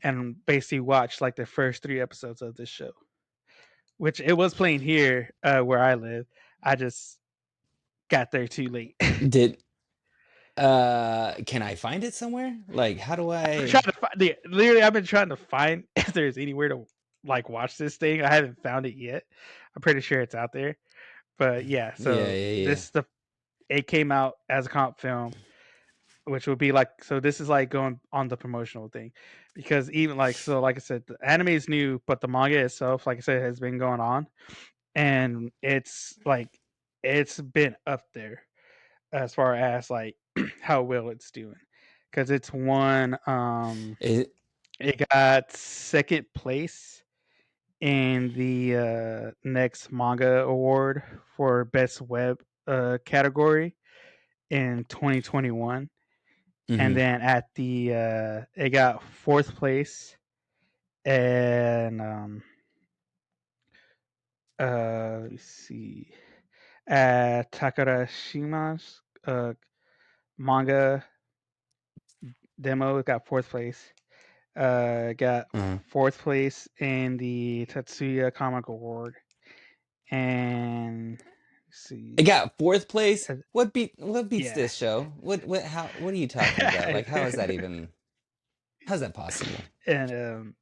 and basically watch like the first 3 episodes of this show, which it was playing here where I live. I just got there too late. Did can I find it somewhere? Like, how do I? Literally, I've been trying to find if there's anywhere to like watch this thing. I haven't found it yet. I'm pretty sure it's out there. But yeah, so Yeah. it came out as a comp film, which would be like, so this is like going on the promotional thing, because even like, so like I said, the anime is new, but the manga itself, like I said, has been going on, and it's been up there as far as like how well it's doing, because it's won It, it got second place in the next manga award for best web category in 2021. And then at the it got fourth place, and let me see, at Takarashima's manga demo, it got fourth place. Got fourth place in the Tatsuya Comic Award, and let's see, it got fourth place. What beats yeah. this show? What are you talking about? Like, how is that even? How's that possible? And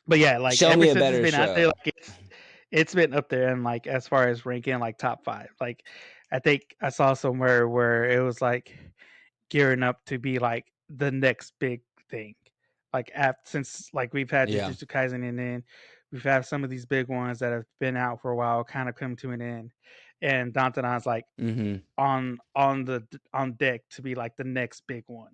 but yeah, like show ever me a since it's better been out there, show. like it's been up there, and like as far as ranking like top 5, like I think I saw somewhere where it was like gearing up to be like the next big thing. Like since like we've had Yeah. Jujutsu Kaisen, and then we've had some of these big ones that have been out for a while kind of come to an end, and DanDaDan's like on deck to be like the next big one.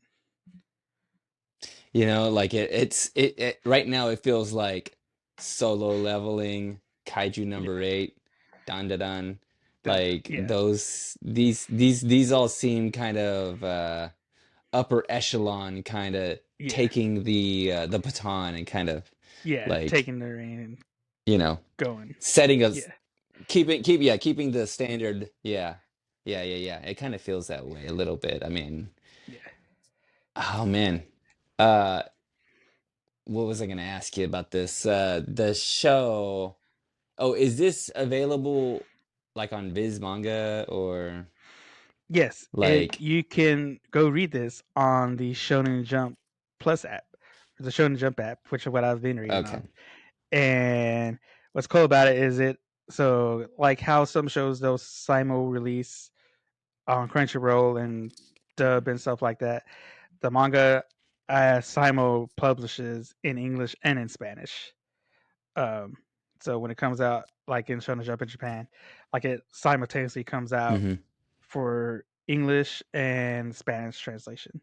You know, like it right now it feels like Solo Leveling, Kaiju number 8, DanDaDan. Like these all seem kind of upper echelon, kind of taking the baton and kind of like taking the reign, going, setting us, keeping the standard. Yeah. It kind of feels that way a little bit. I mean, oh man, what was I going to ask you about this? The show. Oh, is this available like on Viz Manga or? Yes, you can go read this on the Shonen Jump Plus app, the Shonen Jump app, which is what I've been reading on. And what's cool about it is so like how some shows they'll simul release on Crunchyroll and dub and stuff like that. The manga simul publishes in English and in Spanish. So when it comes out, like in Shonen Jump in Japan, like it simultaneously comes out for English and Spanish translation.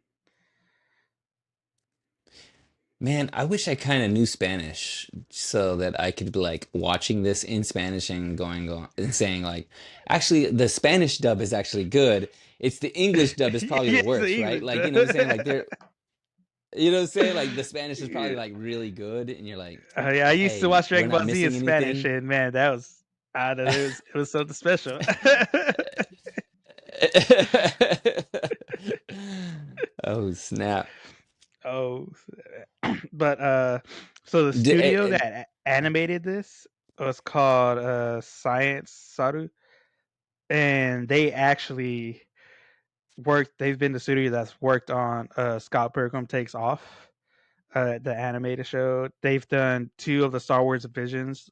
Man, I wish I kind of knew Spanish so that I could be like watching this in Spanish and going on and saying like, actually, the Spanish dub is actually good. It's the English dub is probably the worst, right? Like, you know what I'm saying? Like you know what I'm saying? Like the Spanish is probably like really good, and you're like, I used to watch Dragon Ball Z in Spanish, anything. and man, that was it was something special. Oh snap! Oh, but so the studio that animated this was called Science Saru, and they actually worked. They've been the studio that's worked on Scott Pilgrim Takes Off, the animated show. They've done 2 of the Star Wars Visions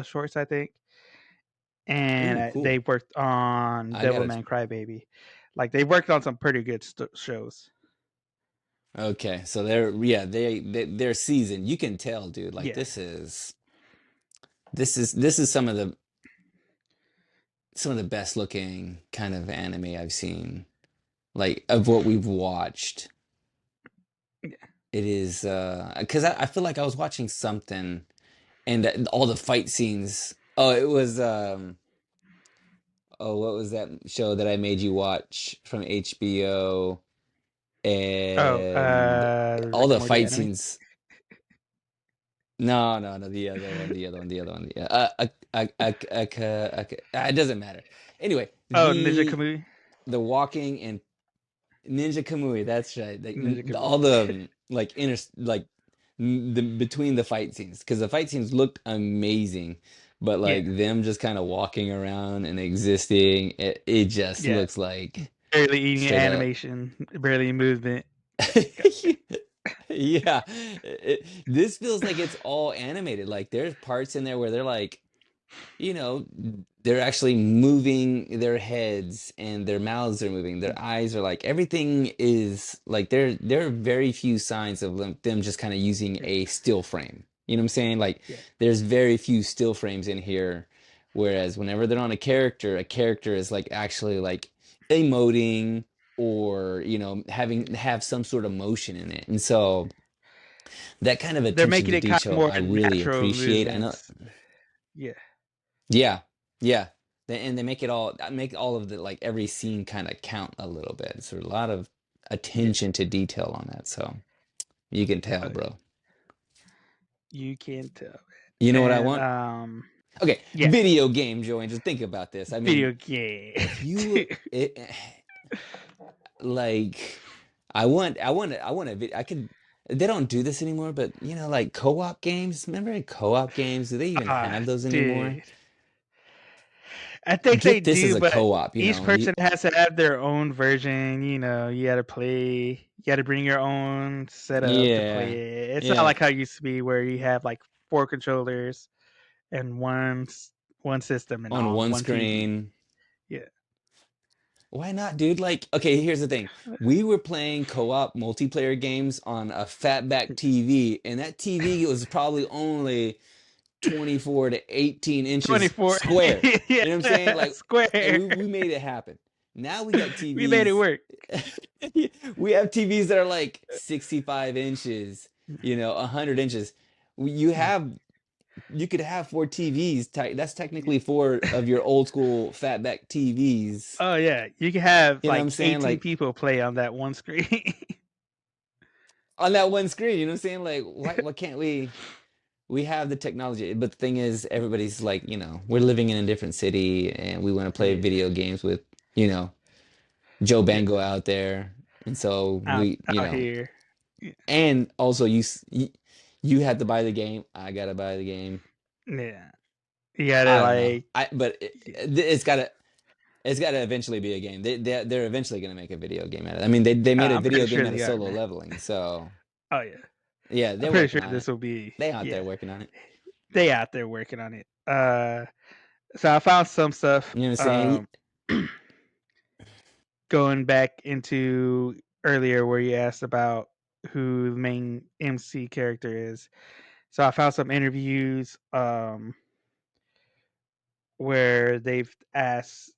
shorts, I think, and Ooh, cool. they worked on Devilman Crybaby. Like they worked on some pretty good shows. Okay, so they're seasoned. You can tell, dude. Like this is some of the best looking kind of anime I've seen, like of what we've watched. Yeah. It is because I feel like I was watching something, and all the fight scenes. Oh, it was what was that show that I made you watch from HBO? And all Rick and the Morty fight anime. scenes. No, the other one. Yeah, it doesn't matter. Anyway, Ninja Kamui. The walking and Ninja Kamui. That's right. Ninja Kamui. All the the between the fight scenes, because the fight scenes looked amazing, but like them just kind of walking around and existing, it just looks like barely eating animation, barely movement. Yeah, this feels like it's all animated. Like there's parts in there where they're like, they're actually moving their heads and their mouths are moving, their eyes are like, everything is like, there are very few signs of them just kind of using a still frame. You know what I'm saying? Like there's very few still frames in here, whereas whenever they're on a character is like actually like emoting, or have some sort of motion in it. And so that kind of they're attention making to it kind of detail more I really natural appreciate. movements. I know. Yeah. And they make all of the, like, every scene kind of count a little bit. So a lot of attention to detail on that. So you can tell, bro. You can tell. You know what I want? Okay, video game, Joanne. Just think about this. I mean, video game. If you like, I want a video. I could. They don't do this anymore, but like co-op games. Remember co-op games? Do they even have those anymore? Dude. I think Get they this do, as a but co-op. each person has to have their own version. You got to play. You got to bring your own setup to play it. It's not like how it used to be, where you have like 4 controllers and one system and on one screen. TV. Yeah. Why not, dude? Like, okay, here's the thing. We were playing co-op multiplayer games on a fatback TV, and that TV was probably only 24 to 18 inches 24 square. You know what I'm saying? Like, square. And we made it happen. Now we got TVs. We made it work. We have TVs that are like 65 inches, 100 inches. You could have 4 TVs. That's technically 4 of your old school fatback TVs. Oh yeah, you can have like 18 like, people play on that one screen. On that one screen, you know what I'm saying? Like, why can't we? We have the technology, but the thing is, everybody's like, we're living in a different city, and we want to play video games with, Joe Bango out there, and so we, out here. And also, you have to buy the game. I gotta buy the game. Yeah, you gotta but it's gotta eventually be a game. They're eventually gonna make a video game out of it. I mean, they made a video game out of solo leveling. So. Oh yeah. Yeah, they're I'm pretty working sure on this it. will be. They out there working on it. They out there working on it. So I found some stuff. You know what I'm saying? Going back into earlier where you asked about who the main MC character is. So I found some interviews where they've asked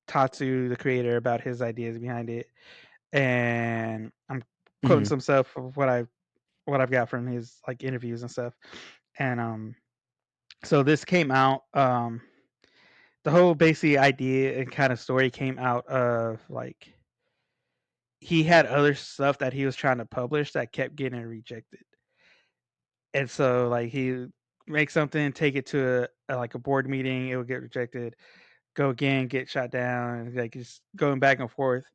Tatsu, the creator, about his ideas behind it, and I'm quoting some stuff of what I've got from his like interviews and stuff. And so this came out. The whole basic idea and kind of story came out of like he had other stuff that he was trying to publish that kept getting rejected, and so like he make something, take it to like a board meeting, it would get rejected, go again, get shot down, like just going back and forth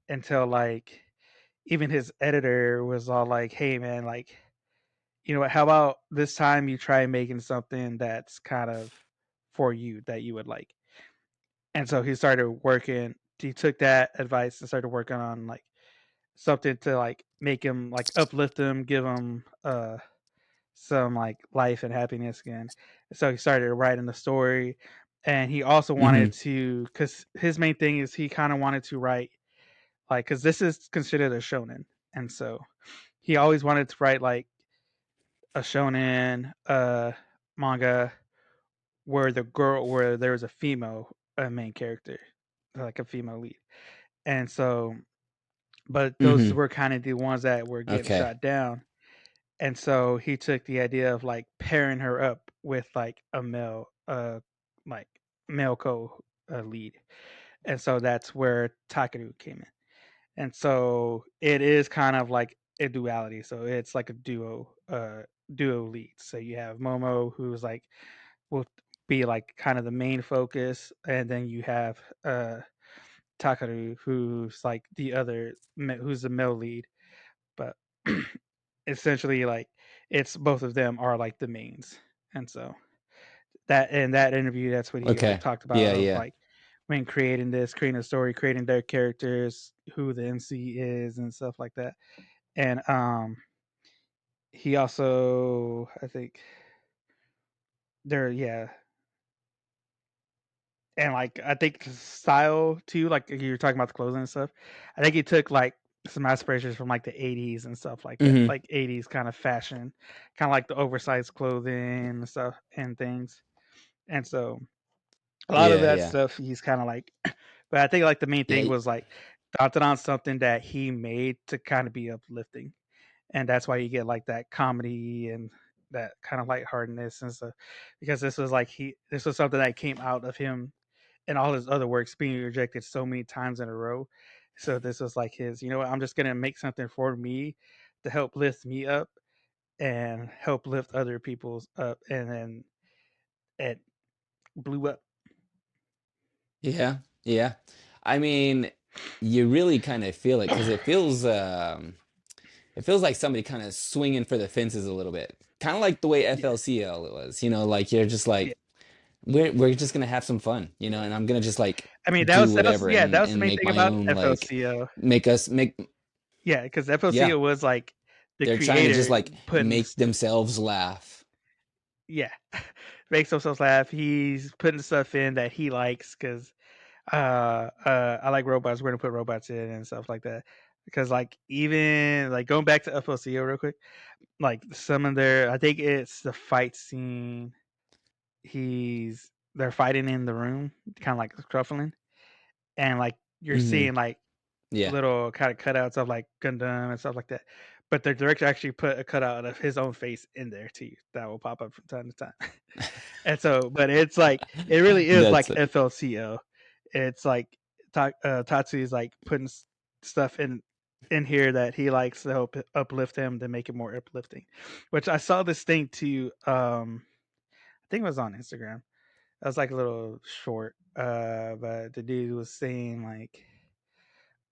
until like even his editor was all like, "Hey man, like, you know what? How about this time you try making something that's kind of for you that you would like." And so he started working. He took that advice and started working on like something to like make him like uplift him, give him some like life and happiness again. So he started writing the story, and he also Mm-hmm. wanted to, because his main thing is he kind of wanted to write like, because this is considered a shonen, and so he always wanted to write like a shonen manga where there was a female main character, like a female lead, and so but those Mm-hmm. were kind of the ones that were getting Okay. shot down. And so he took the idea of like pairing her up with like a like male co lead, and so that's where Takaru came in. And so it is kind of like a duality. So it's like a duo lead. So you have Momo, who's like will be like kind of the main focus, and then you have Takaru, who's like who's the male lead, but essentially like it's both of them are like the mains. And so that in that interview, that's what he like Okay. talked about Yeah. of Yeah. like when creating a story, creating their characters, who the MC is and stuff like that. And he also, I think there, yeah, and like I think style too, like you were talking about the clothing and stuff. I think he took like some aspirations from like the 80s and stuff like that, Mm-hmm. like 80s kind of fashion, kind of like the oversized clothing and stuff and things. And so a lot of Yeah. that Yeah. stuff he's kind of like, but I think like the main thing Yeah. was like dotted on something that he made to kind of be uplifting, and that's why you get like that comedy and that kind of lightheartedness and stuff, because this was something that came out of him and all his other works being rejected so many times in a row. So this was like his, you know what, I'm just gonna make something for me to help lift me up and help lift other people's up, and then it blew up. Yeah. Yeah. I mean, you really kind of feel it because it feels like somebody kind of swinging for the fences a little bit, kind of like the way Yeah, FLCL was. Like you're just yeah. like we're just gonna have some fun, and I'm gonna just like I mean, do that was whatever yeah, that was the and main make thing my about own like FLCO. make us make Yeah, because yeah. FLCO was like the They're trying to just creator like putting make themselves laugh. yeah, makes himself laugh. He's putting stuff in that he likes because I like robots. We're gonna put robots in and stuff like that. Because like even like going back to FLCO real quick, like some of their, I think it's the fight scene. They're fighting in the room, kind of like scuffling, and like you're Hmm. seeing like Yeah. little kind of cutouts of like Gundam and stuff like that. But the director actually put a cutout of his own face in there too. That will pop up from time to time. And so, but it's like it really is That's like funny. FLCO. It's like Tatsu is like putting stuff in here that he likes to help uplift him to make it more uplifting. Which I saw this thing too. I think it was on Instagram. That was like a little short. But the dude was saying like,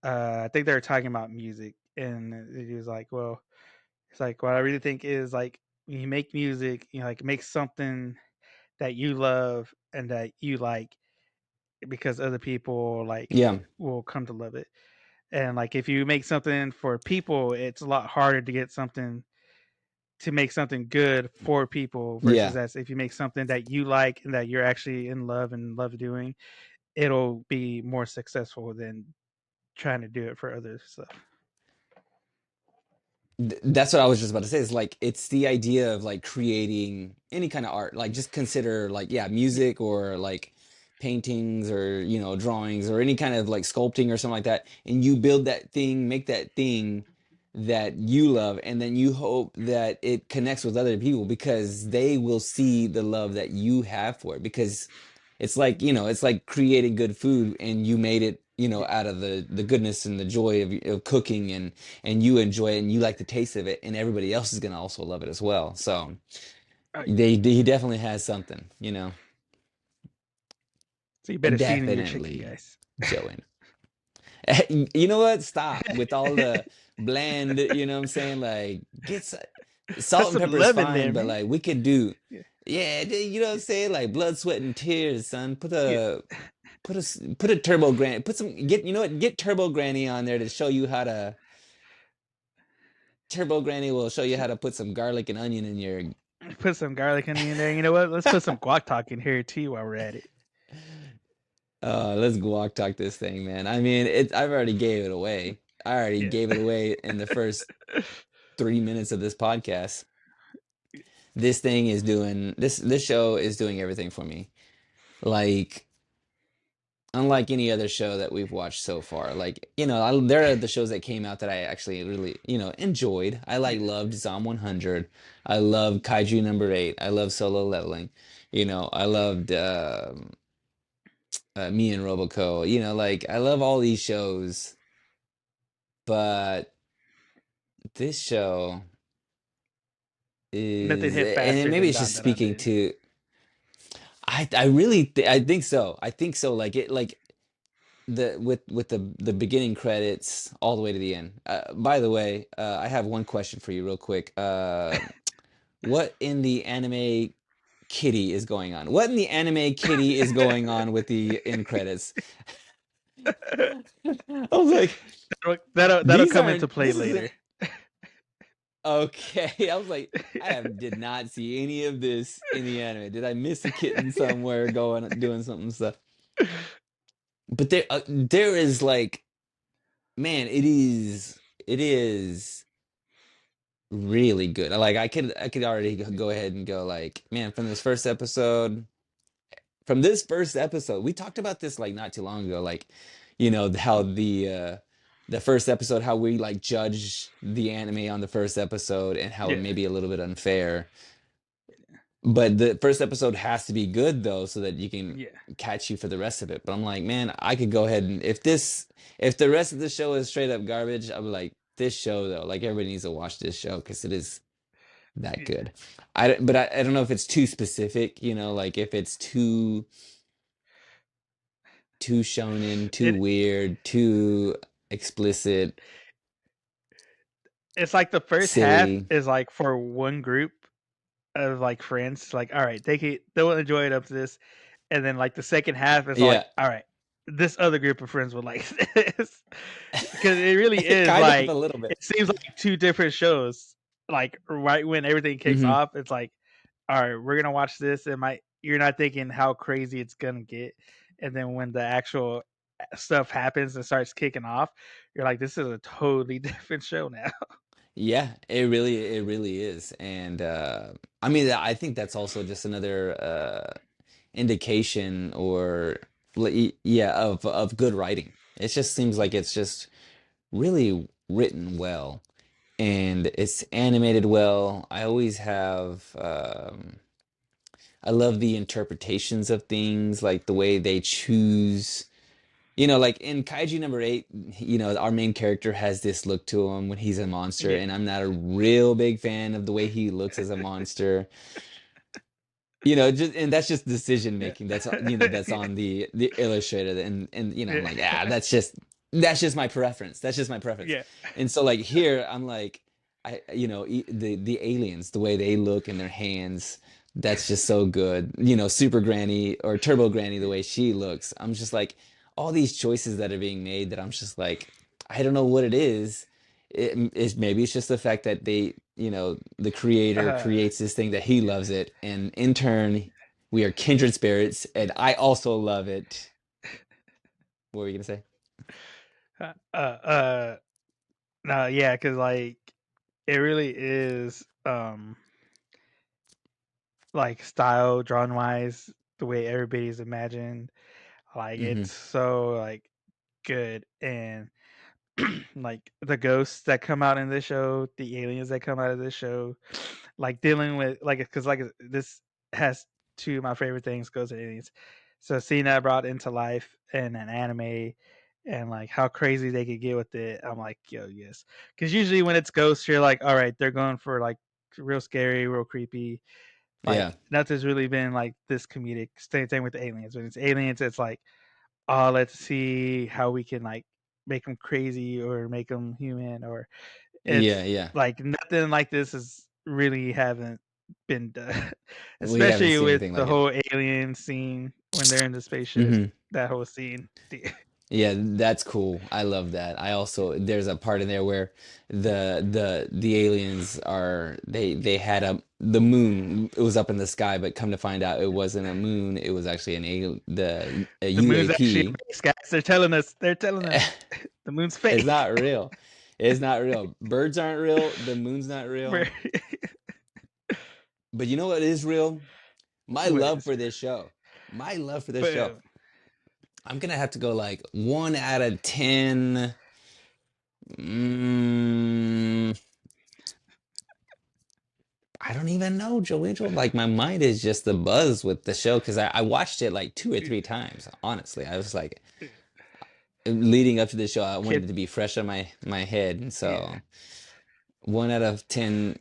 I think they were talking about music, and he was like, well, it's like what I really think is like when you make music, like make something that you love and that you like, because other people like Yeah. will come to love it. And like if you make something for people, it's a lot harder to get something to make something good for people versus Yeah. that if you make something that you like and that you're actually in love and love doing, it'll be more successful than trying to do it for other stuff. That's what I was just about to say. Is like it's the idea of like creating any kind of art. Like just consider like yeah, Yeah. music or like paintings or drawings or any kind of like sculpting or something like that. And you build that thing, make that thing that you love, and then you hope that it connects with other people because they will see the love that you have for it. Because it's like creating good food and you made it, Yeah. out of the goodness and the joy of cooking and you enjoy it and you like the taste of it and everybody else is going to also love it as well. So Oh, he definitely has something. so you better season your chicken, Definitely guys. Joey. You know what? Stop with all the bland, what I'm saying? Like Put salt and some pepper is love in fine, there, but man. like we could do Yeah. yeah, you know what I'm saying? Like blood, sweat, and tears, son. Yeah. Put a turbo granny. Put some get you know what? Get turbo granny on there to show you how to Turbo Granny will show you how to put some garlic and onion in your. Put some garlic onion in there. You know what? Let's put some guac talk in here too while we're at it. Let's guac talk this thing, man. I mean, I've already gave it away. I already gave it away in the first 3 minutes of this podcast. This thing is doing this show is doing everything for me. Like, unlike any other show that we've watched so far. Like, there are the shows that came out that I actually really, enjoyed. I loved Zom 100. I loved Kaiju number 8. I love Solo Leveling. I loved Me and Roboco. I love all these shows, but this show Nothing is, hit faster and maybe than it's just DanDaDan speaking did. to. I really I think so. I think so. With the beginning credits all the way to the end. By the way, I have one question for you real quick. What in the anime kitty is going on? What in the anime kitty is going on with the end credits? I was like, that'll come into play later. Okay, I was like, did not see any of this in the anime. Did I miss a kitten somewhere doing something stuff? But there is like, man, it is really good. Like I could already go ahead and go like, man, from this first episode, we talked about this like not too long ago, like, how the first episode, how we like judge the anime on the first episode and how it may be a little bit unfair. But the first episode has to be good though, so that you can catch you for the rest of it. But I'm like, man, I could go ahead and if the rest of the show is straight up garbage, I'm like, this show though, like everybody needs to watch this show because it is that good. But I don't know if it's too specific, like if it's too shonen, too weird, too explicit. It's like the first silly. half is like for one group of like friends, like, all right, they'll enjoy it up to this, and then like the second half is like, all right, this other group of friends will like this, because it really is kind like of a little bit. It seems like two different shows. Like right when everything kicks off, it's like, all right, we're gonna watch this, and you're not thinking how crazy it's gonna get, and then when the actual stuff happens and starts kicking off, you're like, this is a totally different show now. Yeah, it really is. And I mean, I think that's also just another indication or of good writing. It just seems like it's just really written well and it's animated well. I always have I love the interpretations of things, like the way they choose. Like in Kaiju number 8, our main character has this look to him when he's a monster, and I'm not a real big fan of the way he looks as a monster. And that's just decision making. That's that's on the illustrator, and I'm like, that's just my preference. That's just my preference. Yeah. And so like here, I'm like, the aliens, the way they look in their hands, that's just so good. Super Granny or Turbo Granny, the way she looks, I'm just like, all these choices that are being made that I'm just like, I don't know what it is. Maybe it's just the fact that they, the creator creates this thing that he loves it, and in turn, we are kindred spirits, and I also love it. What were you gonna say? No, yeah, because like it really is like style drawn wise, the way everybody's imagined, like it's so like good. And like the ghosts that come out in this show, the aliens that come out of this show, like dealing with like, because like this has two of my favorite things, ghosts and aliens. So seeing that brought into life in an anime, and like how crazy they could get with it, I'm like, yo, yes. Because usually when it's ghosts, you're like, all right, they're going for like real scary, real creepy. Like nothing's really been like this comedic. Same thing with the aliens. When it's aliens, it's like, oh, let's see how we can like make them crazy or make them human, or it's like nothing like this is really haven't been done, especially with the whole alien scene when they're in the spaceship. That whole scene. Yeah, that's cool. I love that. I also there's a part in there where the aliens are they had the moon. It was up in the sky, but come to find out it wasn't a moon. It was actually an a The moon's actually a UAP. base, guys. They're telling us. They're telling us. The moon's It's fake. not real. It's not real. Birds aren't real. The moon's not real. But you know what is real? My What love is for it? this show. My love for this show. Boom. I'm gonna have to go like 1 out of 10. Mm, I don't even know, Joe Angel. Like my mind is just the buzz with the show because I watched it like 2 or 3 times. Honestly, I was like leading up to the show, I wanted Kid. it to be fresh on my head, and Yeah. so 1 out of 10,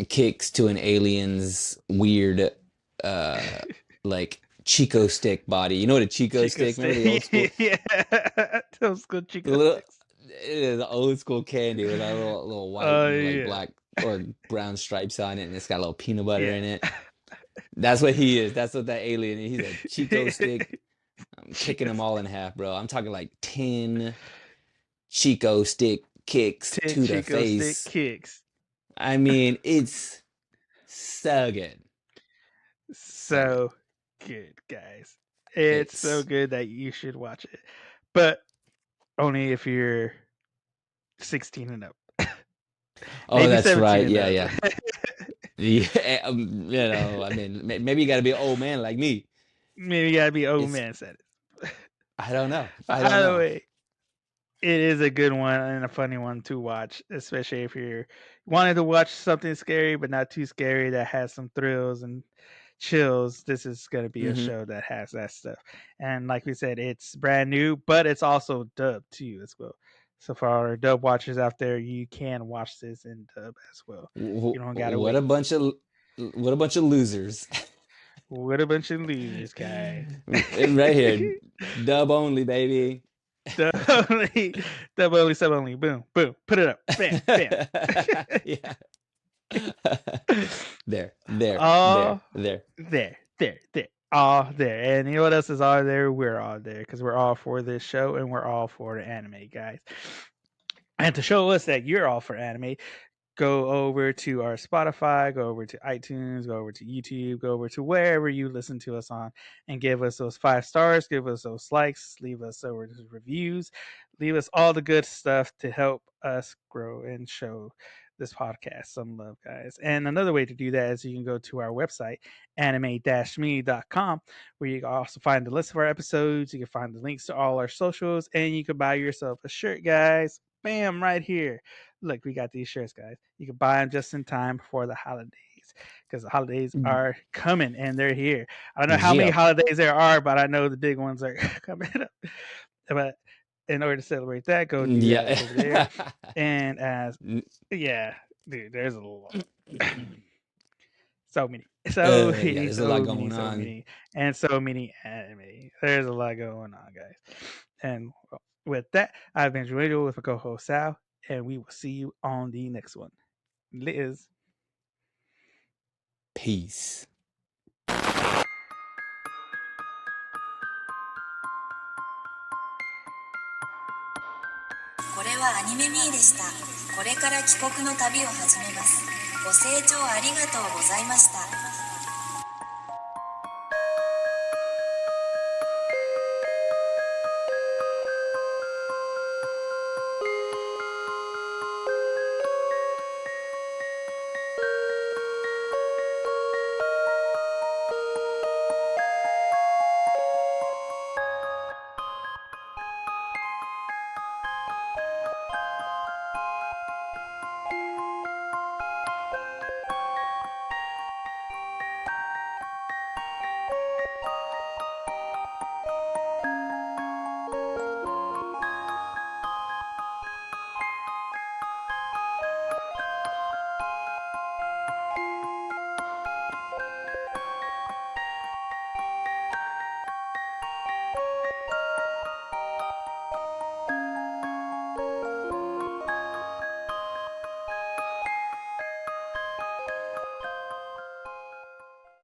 kicks to an alien's weird, uh, like Chico stick body. You know what a Chico Chico stick? Remember the old school, stick. Yeah. Those good the Chico little, sticks. the old school candy with a little white Oh and like yeah. black or brown stripes on it, and it's got a little peanut butter Yeah. in it. That's what he is. That's what that alien is. He's a Chico stick. I'm kicking Chico them all in stick. half, bro. I'm talking like 10 Chico stick kicks 10 to the Chico stick face. kicks. I mean, it's so good. So good. So good, guys. It's so It's good that you should watch it. But only if you're 16 and up. oh, Maybe that's 17 right. and Yeah, up. yeah. Yeah, I mean, maybe you got to be an old man like me. Maybe you gotta be old It's man said it. I don't know. I don't Either know. way, it is a good one and a funny one to watch, especially if you're wanting to watch something scary but not too scary that has some thrills and chills. This is going to be a Hmm. show that has that stuff. And like we said, it's brand new, but it's also dubbed too as well. So for our dub watchers out there, you can watch this in dub as well. You don't gotta What wait. a bunch of losers. What a bunch of losers, guys. Right here, dub only, baby. Dub only, dub only, sub only. Boom, boom. Put it up. Bam, bam. Yeah. There, there, there, All there. there. All there. And you know what else is all there? We're all there because we're all for this show and we're all for the anime, guys. And to show us that you're all for anime, go over to our Spotify, go over to iTunes, go over to YouTube, go over to wherever you listen to us on, and give us those 5 stars, give us those likes, leave us over reviews, leave us all the good stuff to help us grow and show this podcast some love, guys. And another way to do that is you can go to our website, anime-me.com, where you can also find the list of our episodes, you can find the links to all our socials, and you can buy yourself a shirt, guys. Bam, right here. Look, we got these shirts, guys. You can buy them just in time before the holidays because the holidays are coming and they're here. I don't know how many Yep. holidays there are, but I know the big ones are coming up. But in order to celebrate that, go do that over there. Yeah. And yeah, dude, there's a lot. So many, so Yeah, many, there's a lot so many, going so on. many, and so many anime. There's a lot going on, guys. And with that, I've been Joel with my co-host Sal, and we will see you on the next one. Liz. Peace. これはアニメミーでした。これから帰国の旅を始めます。ご清聴ありがとうございました。